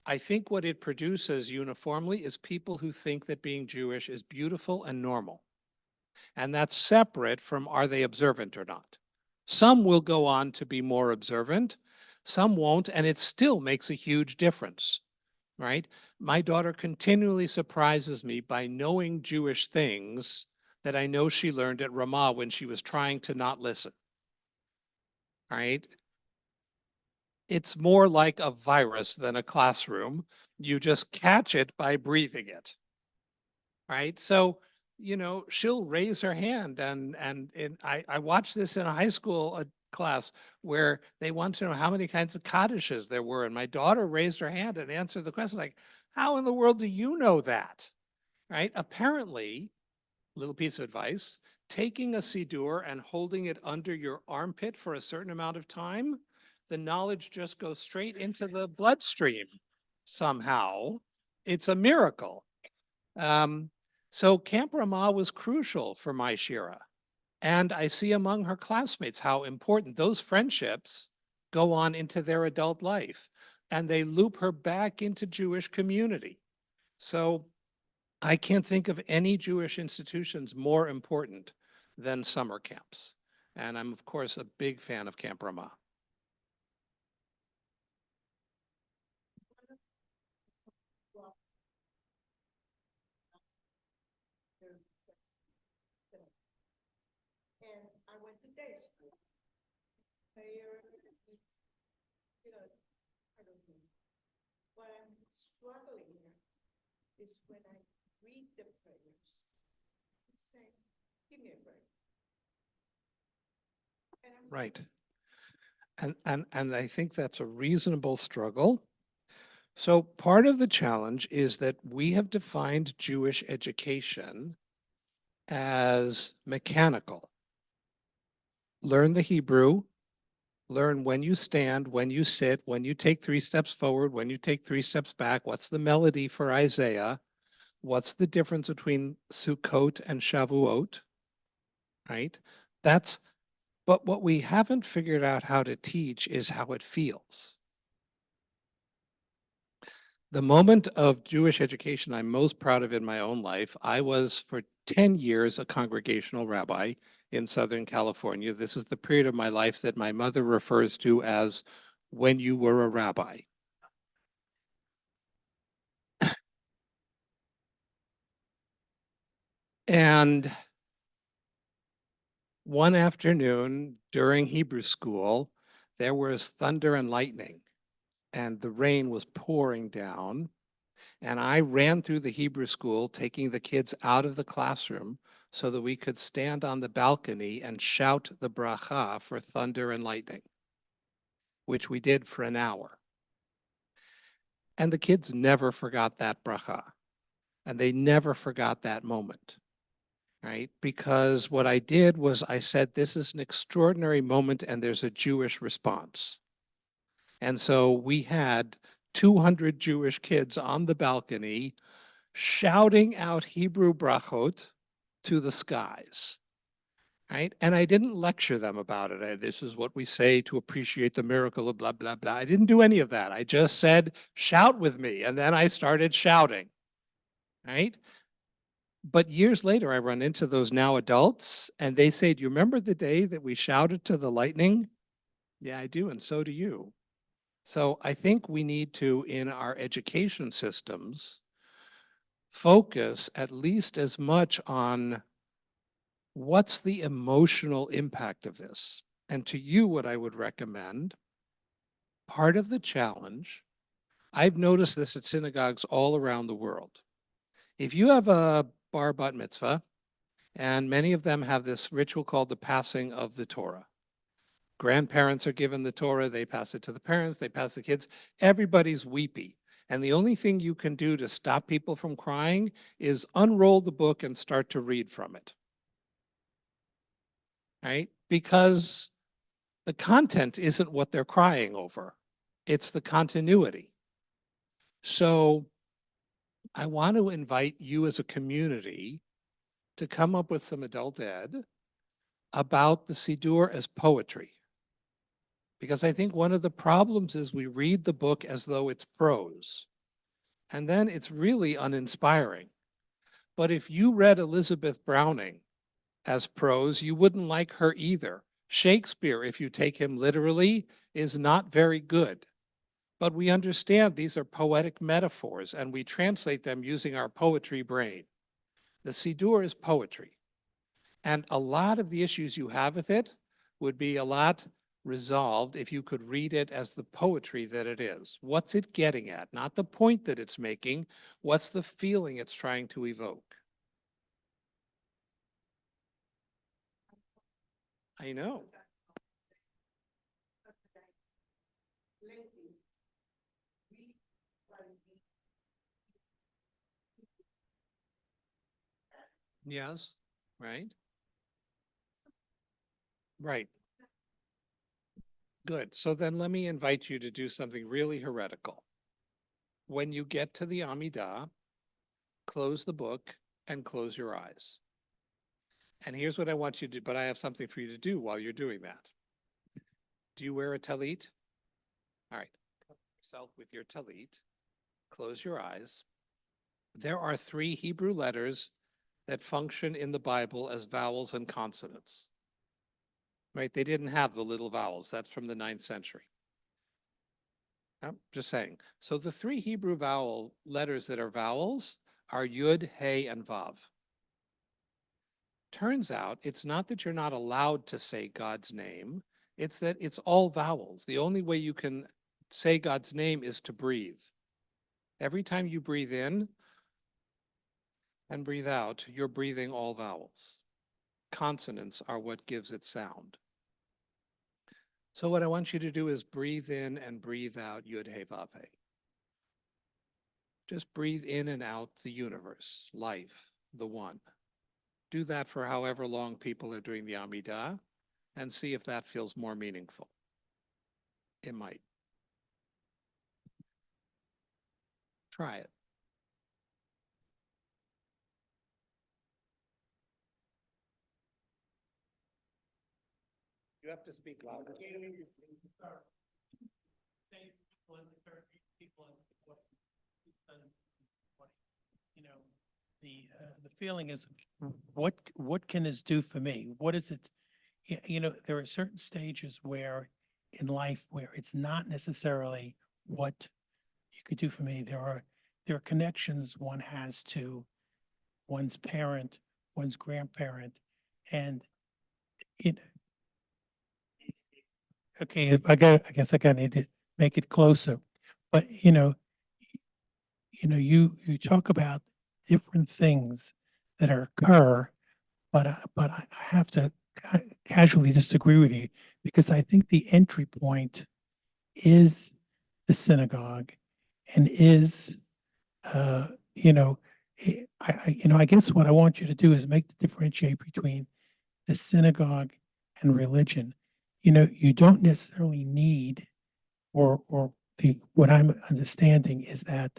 I think what it produces uniformly is people who think that being Jewish is beautiful and normal. And that's separate from are they observant or not. Some will go on to be more observant, some won't, and it still makes a huge difference, right? My daughter continually surprises me by knowing Jewish things that I know she learned at Ramah when she was trying to not listen, right? It's more like a virus than a classroom. You just catch it by breathing it, right? So, she'll raise her hand and I watched this in a high school class where they wanted to know how many kinds of Kaddishes there were. And my daughter raised her hand and answered the question like, how in the world do you know that? Right? Apparently, little piece of advice, taking a Siddur and holding it under your armpit for a certain amount of time, the knowledge just goes straight into the bloodstream somehow. It's a miracle. Um, so Camp Ramah was crucial for my Shira. And I see among her classmates how important those friendships go on into their adult life. And they loop her back into Jewish community. So I can't think of any Jewish institutions more important than summer camps. And I'm, of course, a big fan of Camp Ramah. And I went to day school. Prayer, I don't know. What I'm struggling with is when I read the prayers, I'm saying, give me a break. Right. And I think that's a reasonable struggle. So part of the challenge is that we have defined Jewish education as mechanical. Learn the Hebrew, learn when you stand, when you sit, when you take 3 steps forward, when you take 3 steps back, what's the melody for Isaiah, what's the difference between Sukkot and Shavuot, right? But what we haven't figured out how to teach is how it feels. The moment of Jewish education I'm most proud of in my own life, I was for 10 years a congregational rabbi in Southern California. This is the period of my life that my mother refers to as when you were a rabbi. And one afternoon during Hebrew school, there was thunder and lightning, and the rain was pouring down. And I ran through the Hebrew school, taking the kids out of the classroom so that we could stand on the balcony and shout the bracha for thunder and lightning, which we did for an hour. And the kids never forgot that bracha. And they never forgot that moment, right? Because what I did was I said, this is an extraordinary moment and there's a Jewish response. And so we had 200 Jewish kids on the balcony shouting out Hebrew brachot to the skies, right? And I didn't lecture them about it. This is what we say to appreciate the miracle of blah, blah, blah. I didn't do any of that. I just said, shout with me. And then I started shouting, right? But years later, I run into those now adults and they say, do you remember the day that we shouted to the lightning? Yeah, I do. And so do you. So I think we need to, in our education systems, focus at least as much on What's the emotional impact of this? And to you, what I would recommend, part of the challenge, I've noticed this at synagogues all around the world. If you have a bar bat mitzvah, and many of them have this ritual called the passing of the Torah. Grandparents are given the Torah, they pass it to the parents, they pass the kids. Everybody's weepy. And the only thing you can do to stop people from crying is unroll the book and start to read from it. Right? Because the content isn't what they're crying over, it's the continuity. So I want to invite you as a community to come up with some adult ed about the Siddur as poetry. Because I think one of the problems is we read the book as though it's prose, and then it's really uninspiring. But if you read Elizabeth Browning as prose, you wouldn't like her either. Shakespeare, if you take him literally, is not very good. But we understand these are poetic metaphors, and we translate them using our poetry brain. The Siddur is poetry. And a lot of the issues you have with it would be a lot resolved if you could read it as the poetry that it is. What's it getting at? Not the point that it's making. What's the feeling it's trying to evoke? I know. Yes, right? Right. Good. So then let me invite you to do something really heretical. When you get to the Amidah, close the book and close your eyes. And here's what I want you to do, but I have something for you to do while you're doing that. Do you wear a talit? All right. Cover yourself with your talit. Close your eyes. There are 3 Hebrew letters that function in the Bible as vowels and consonants. Right? They didn't have the little vowels. That's from the 9th century. I'm just saying. So the 3 Hebrew vowel letters that are vowels are Yud, Hey, and Vav. Turns out it's not that you're not allowed to say God's name, it's that it's all vowels. The only way you can say God's name is to breathe. Every time you breathe in and breathe out, you're breathing all vowels. Consonants are what gives it sound. So what I want you to do is breathe in and breathe out Yud He Vav He. Just breathe in and out the universe, life, the one. Do that for however long people are doing the Amidah and see if that feels more meaningful. It might. Try it. You have to speak louder. You know, the feeling is, what can this do for me? What is it? You know, there are certain stages where in life where it's not necessarily what you could do for me. There are connections one has to one's parent, one's grandparent, and it. Okay, I guess I need to make it closer, but you talk about different things that occur, but I have to casually disagree with you because I think the entry point is the synagogue and is, uh, you know, I guess what I want you to do is make the differentiate between the synagogue and religion. You don't necessarily need, or what I'm understanding is that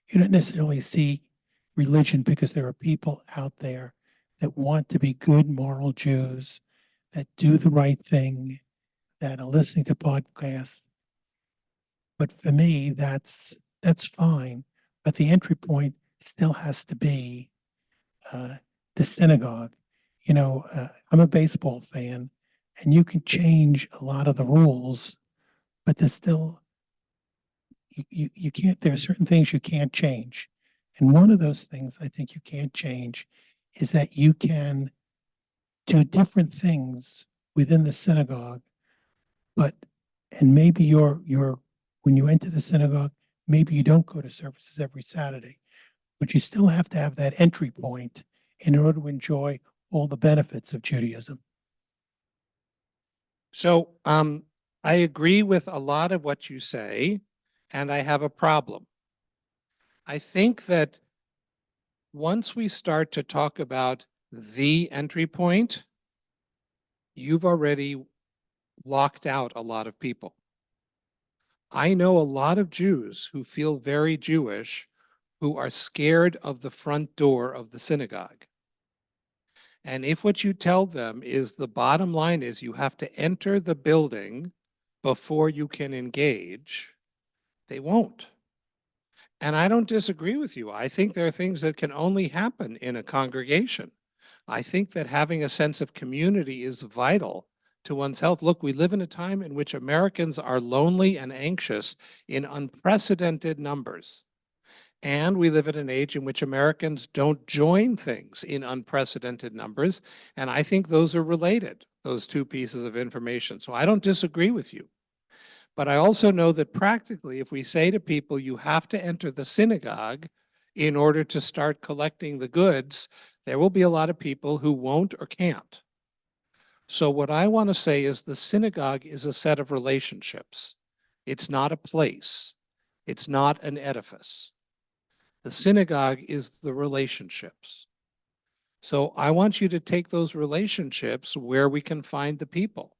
you don't necessarily see religion because there are people out there that want to be good moral Jews, that do the right thing, that are listening to podcasts. But for me, that's fine. But the entry point still has to be the synagogue. I'm a baseball fan, and you can change a lot of the rules, but there's still you can't. There are certain things you can't change, and one of those things I think you can't change is that you can do different things within the synagogue, but, and maybe when you enter the synagogue, maybe you don't go to services every Saturday, but you still have to have that entry point in order to enjoy all the benefits of Judaism. So I agree with a lot of what you say, and I have a problem. I think that once we start to talk about the entry point, you've already locked out a lot of people. I know a lot of Jews who feel very Jewish who are scared of the front door of the synagogue. And if what you tell them is the bottom line is you have to enter the building before you can engage, they won't. And I don't disagree with you. I think there are things that can only happen in a congregation. I think that having a sense of community is vital to one's health. Look, we live in a time in which Americans are lonely and anxious in unprecedented numbers. And we live at an age in which Americans don't join things in unprecedented numbers. And I think those are related, those two pieces of information. So I don't disagree with you. But I also know that practically, if we say to people, you have to enter the synagogue in order to start collecting the goods, there will be a lot of people who won't or can't. So what I want to say is the synagogue is a set of relationships. It's not a place. It's not an edifice. The synagogue is the relationships. So I want you to take those relationships where we can find the people.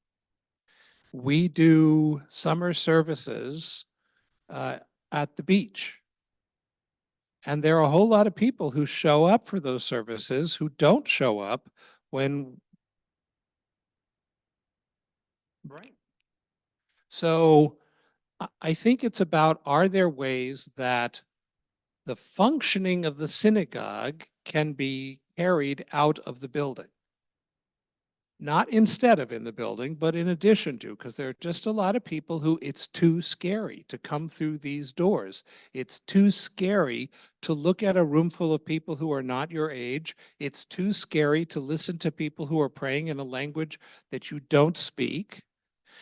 We do summer services at the beach. And there are a whole lot of people who show up for those services who don't show up when. Right. So I think it's about, are there ways that the functioning of the synagogue can be carried out of the building? Not instead of in the building, but in addition to, because there are just a lot of people who it's too scary to come through these doors. It's too scary to look at a room full of people who are not your age. It's too scary to listen to people who are praying in a language that you don't speak.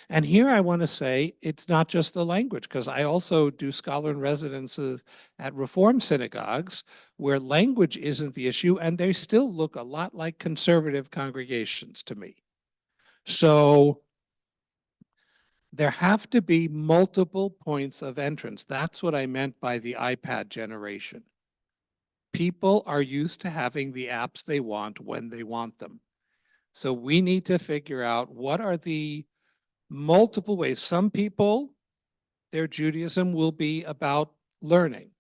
And here I want to say it's not just the language, because I also do scholar in residences at Reform synagogues where language isn't the issue, and they still look a lot like conservative congregations to me. So there have to be multiple points of entrance. That's what I meant by the iPad generation. People are used to having the apps they want when they want them. So we need to figure out what are the multiple ways. Some people, their Judaism will be about learning.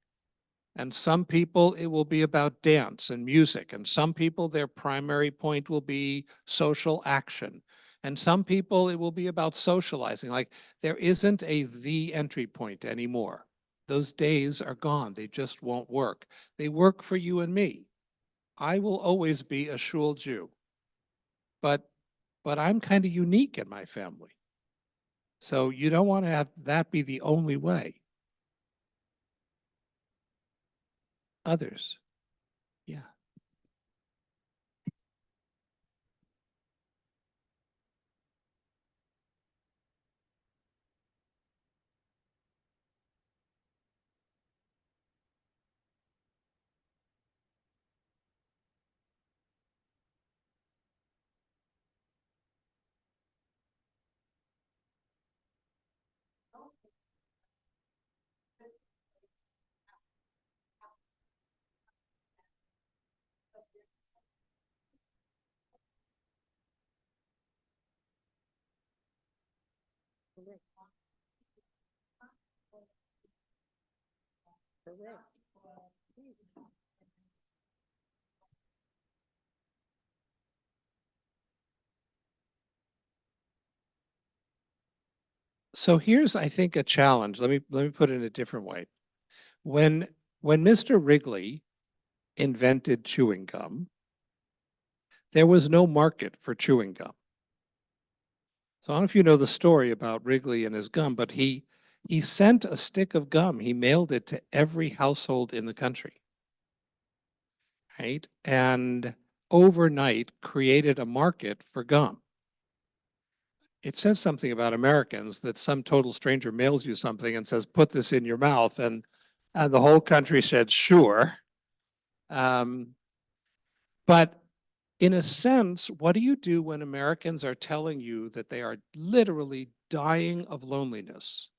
And some people, it will be about dance and music. And some people, their primary point will be social action. And some people, it will be about socializing. Like there isn't the entry point anymore. Those days are gone. They just won't work. They work for you and me. I will always be a shul Jew. But I'm kind of unique in my family. So you don't want to have that be the only way. Others. Yeah. So here's, I think, a challenge. Let me put it in a different way. When Mr. Wrigley invented chewing gum, there was no market for chewing gum. So I don't know if you know the story about Wrigley and his gum, but he sent a stick of gum. He mailed it to every household in the country. Right? And overnight created a market for gum. It says something about Americans that some total stranger mails you something and says, put this in your mouth. And the whole country said, sure. But in a sense, what do you do when Americans are telling you that they are literally dying of loneliness?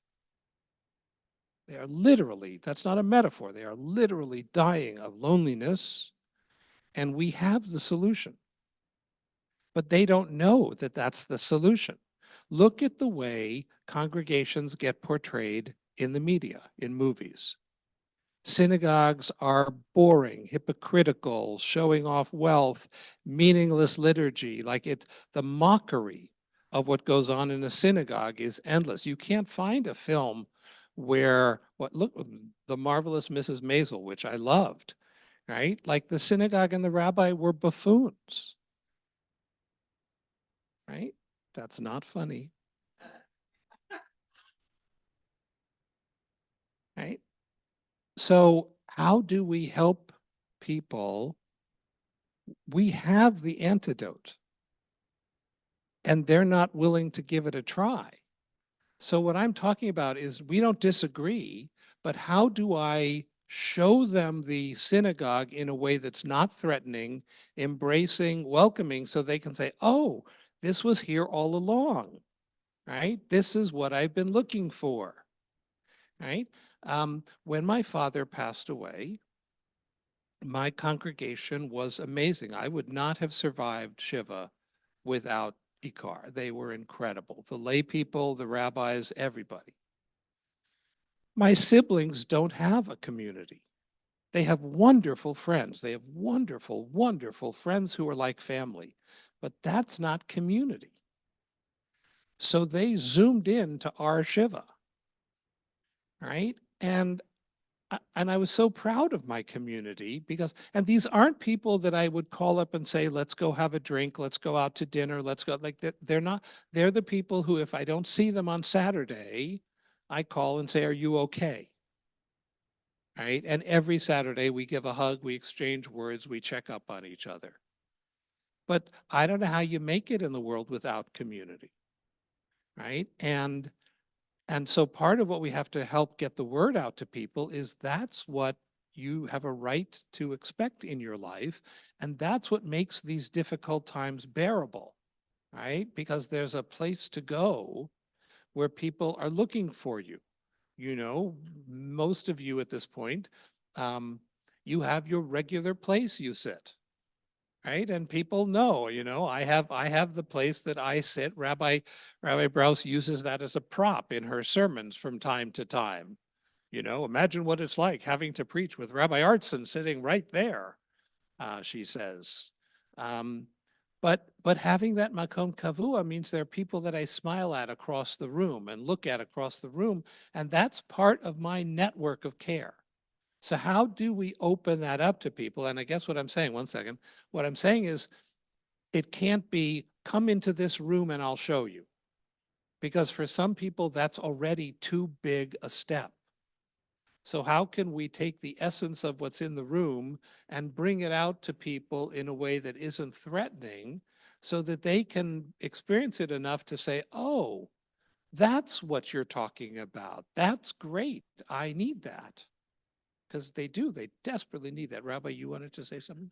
They are literally, that's not a metaphor, they are literally dying of loneliness, and we have the solution. But they don't know that that's the solution. Look at the way congregations get portrayed in the media, in movies. Synagogues are boring, hypocritical, showing off wealth, meaningless liturgy. The mockery of what goes on in a synagogue is endless. You can't find a film where the marvelous Mrs. Maisel, which I loved, right? Like the synagogue and the rabbi were buffoons, right? That's not funny, right? So how do we help people? We have the antidote, and they're not willing to give it a try. So what I'm talking about is we don't disagree, but how do I show them the synagogue in a way that's not threatening, embracing, welcoming, so they can say, oh, this was here all along, right? This is what I've been looking for, right? When my father passed away, my congregation was amazing. I would not have survived Shiva without Ikar. They were incredible. The lay people, the rabbis, everybody. My siblings don't have a community. They have wonderful friends. They have wonderful, wonderful friends who are like family, but that's not community. So they zoomed in to our Shiva, right? And I was so proud of my community because, and these aren't people that I would call up and say, let's go have a drink, let's go out to dinner, let's go, like they're not, they're the people who, if I don't see them on Saturday, I call and say, are you okay? Right? And every Saturday we give a hug, we exchange words, we check up on each other. But I don't know how you make it in the world without community, right? And so part of what we have to help get the word out to people is that's what you have a right to expect in your life. And that's what makes these difficult times bearable, right? Because there's a place to go where people are looking for you. You know, most of you at this point, you have your regular place you sit, right? And people know, I have the place that I sit. Rabbi Brous uses that as a prop in her sermons from time to time. Imagine what it's like having to preach with Rabbi Artson sitting right there, she says. But having that makom kavua means there are people that I smile at across the room and look at across the room, and that's part of my network of care. So how do we open that up to people? And I guess what I'm saying, one second, what I'm saying is it can't be come into this room and I'll show you. Because for some people, that's already too big a step. So how can we take the essence of what's in the room and bring it out to people in a way that isn't threatening so that they can experience it enough to say, oh, that's what you're talking about. That's great. I need that. Because they do, they desperately need that. Rabbi, you wanted to say something?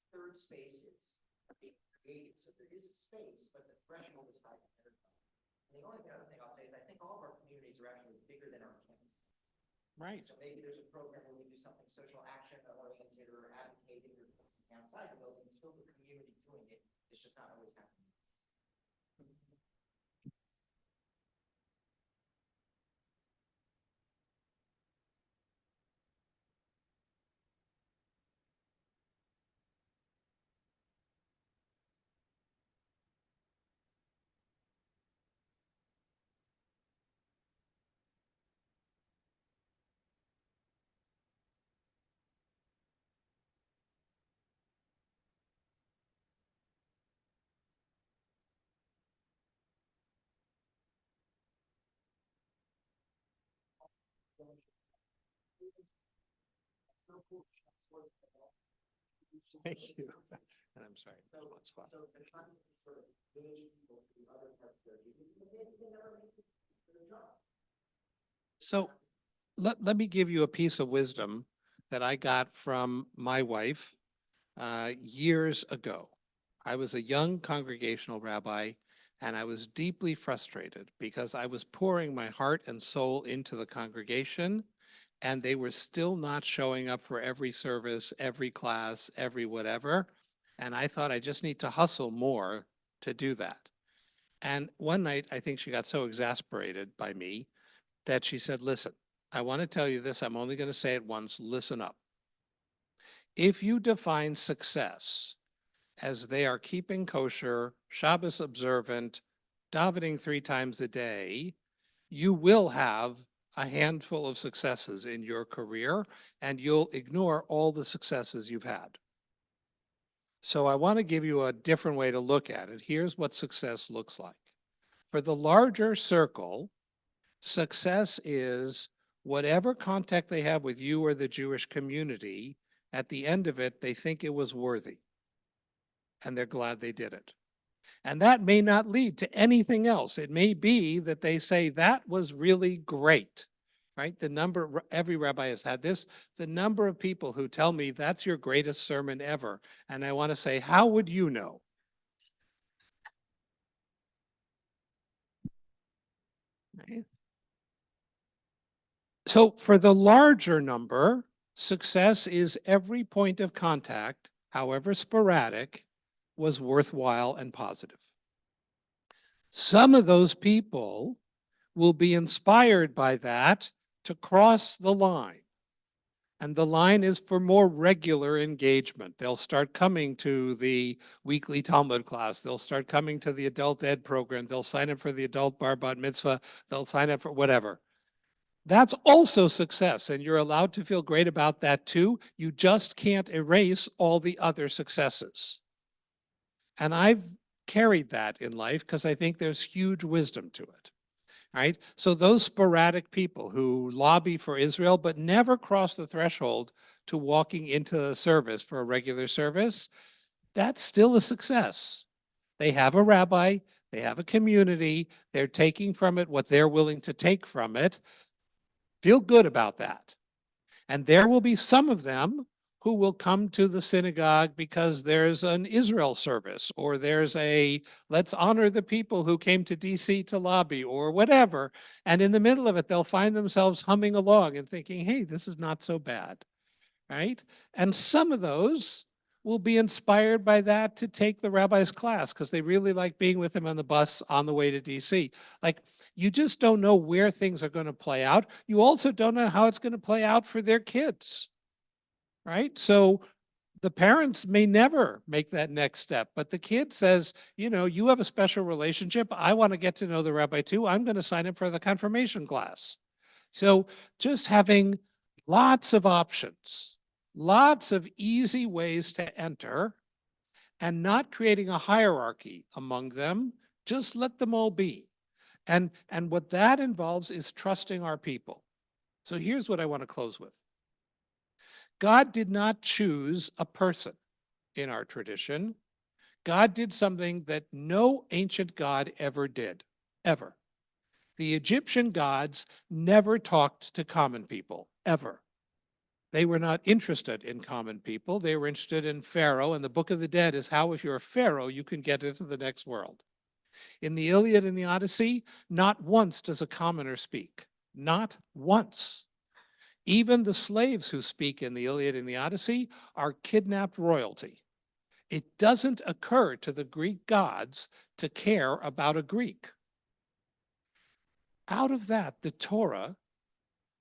Third spaces are being created. So there is a space, but the threshold is high for everybody. And the only other thing I'll say is I think all of our communities are actually bigger than our campuses. Right. So maybe there's a program where we do something social action oriented or advocating or something outside the building. It's still the community doing it. It's just not always happening. Thank you. And I'm sorry. So, I'm on spot. so the concept is sort of village people to other parts of their Judaism, and they never make it to their job. So let me give you a piece of wisdom that I got from my wife years ago. I was a young congregational rabbi, and I was deeply frustrated because I was pouring my heart and soul into the congregation, and they were still not showing up for every service, every class, every whatever. And I thought I just need to hustle more to do that. And one night, I think she got so exasperated by me that she said, listen, I want to tell you this. I'm only going to say it once. Listen up. If you define success as they are keeping kosher, Shabbos observant, davening 3 times a day, you will have a handful of successes in your career, and you'll ignore all the successes you've had. So I want to give you a different way to look at it. Here's what success looks like. For the larger circle, success is whatever contact they have with you or the Jewish community, at the end of it, they think it was worthy, and they're glad they did it. And that may not lead to anything else. It may be that they say, that was really great, right? The number, every rabbi has had this, the number of people who tell me that's your greatest sermon ever. And I want to say, how would you know? Right? So for the larger number, success is every point of contact, however sporadic, was worthwhile and positive. Some of those people will be inspired by that to cross the line. And the line is for more regular engagement. They'll start coming to the weekly Talmud class. They'll start coming to the adult ed program. They'll sign up for the adult bar bat mitzvah. They'll sign up for whatever. That's also success, and you're allowed to feel great about that too. You just can't erase all the other successes. And I've carried that in life because I think there's huge wisdom to it. Right? So those sporadic people who lobby for Israel but never cross the threshold to walking into the service for a regular service, that's still a success. They have a rabbi, they have a community, they're taking from it what they're willing to take from it. Feel good about that. And there will be some of them who will come to the synagogue because there's an Israel service, or there's a let's honor the people who came to DC to lobby, or whatever. And in the middle of it, they'll find themselves humming along and thinking, hey, this is not so bad, right? And some of those will be inspired by that to take the rabbi's class because they really like being with him on the bus on the way to DC. Like, you just don't know where things are going to play out. You also don't know how it's going to play out for their kids, right? So the parents may never make that next step, but the kid says, you know, you have a special relationship. I want to get to know the rabbi too. I'm going to sign up for the confirmation class. So just having lots of options, lots of easy ways to enter, and not creating a hierarchy among them, just let them all be. And what that involves is trusting our people. So here's what I want to close with. God did not choose a person in our tradition. God did something that no ancient God ever did, ever. The Egyptian gods never talked to common people, ever. They were not interested in common people. They were interested in Pharaoh, and the Book of the Dead is how, if you're a Pharaoh, you can get into the next world. In the Iliad and the Odyssey, not once does a commoner speak. Not once. Even the slaves who speak in the Iliad and the Odyssey are kidnapped royalty. It doesn't occur to the Greek gods to care about a Greek. Out of that, the Torah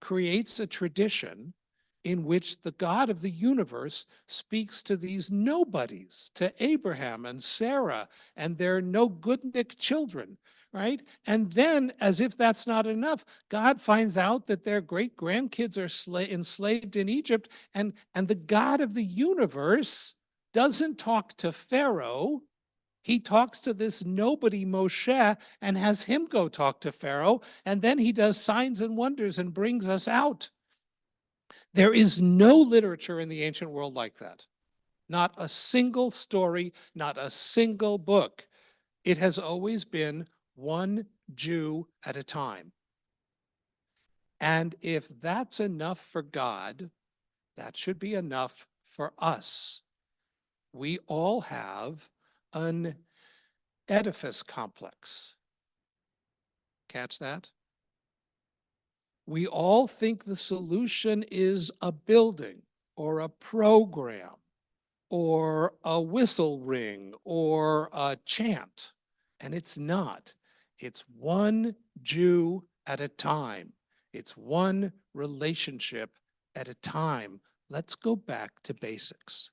creates a tradition in which the God of the universe speaks to these nobodies, to Abraham and Sarah and their no-goodnik children, right? And then, as if that's not enough, God finds out that their great-grandkids are enslaved in Egypt, and the God of the universe doesn't talk to Pharaoh, He talks to this nobody Moshe and has him go talk to Pharaoh, and then he does signs and wonders and brings us out. There is no literature in the ancient world like that. Not a single story, not a single book. It has always been one Jew at a time. And if that's enough for God, that should be enough for us. We all have an edifice complex. Catch that? We all think the solution is a building or a program or a whistle ring or a chant, and it's not. It's one Jew at a time. It's one relationship at a time. Let's go back to basics.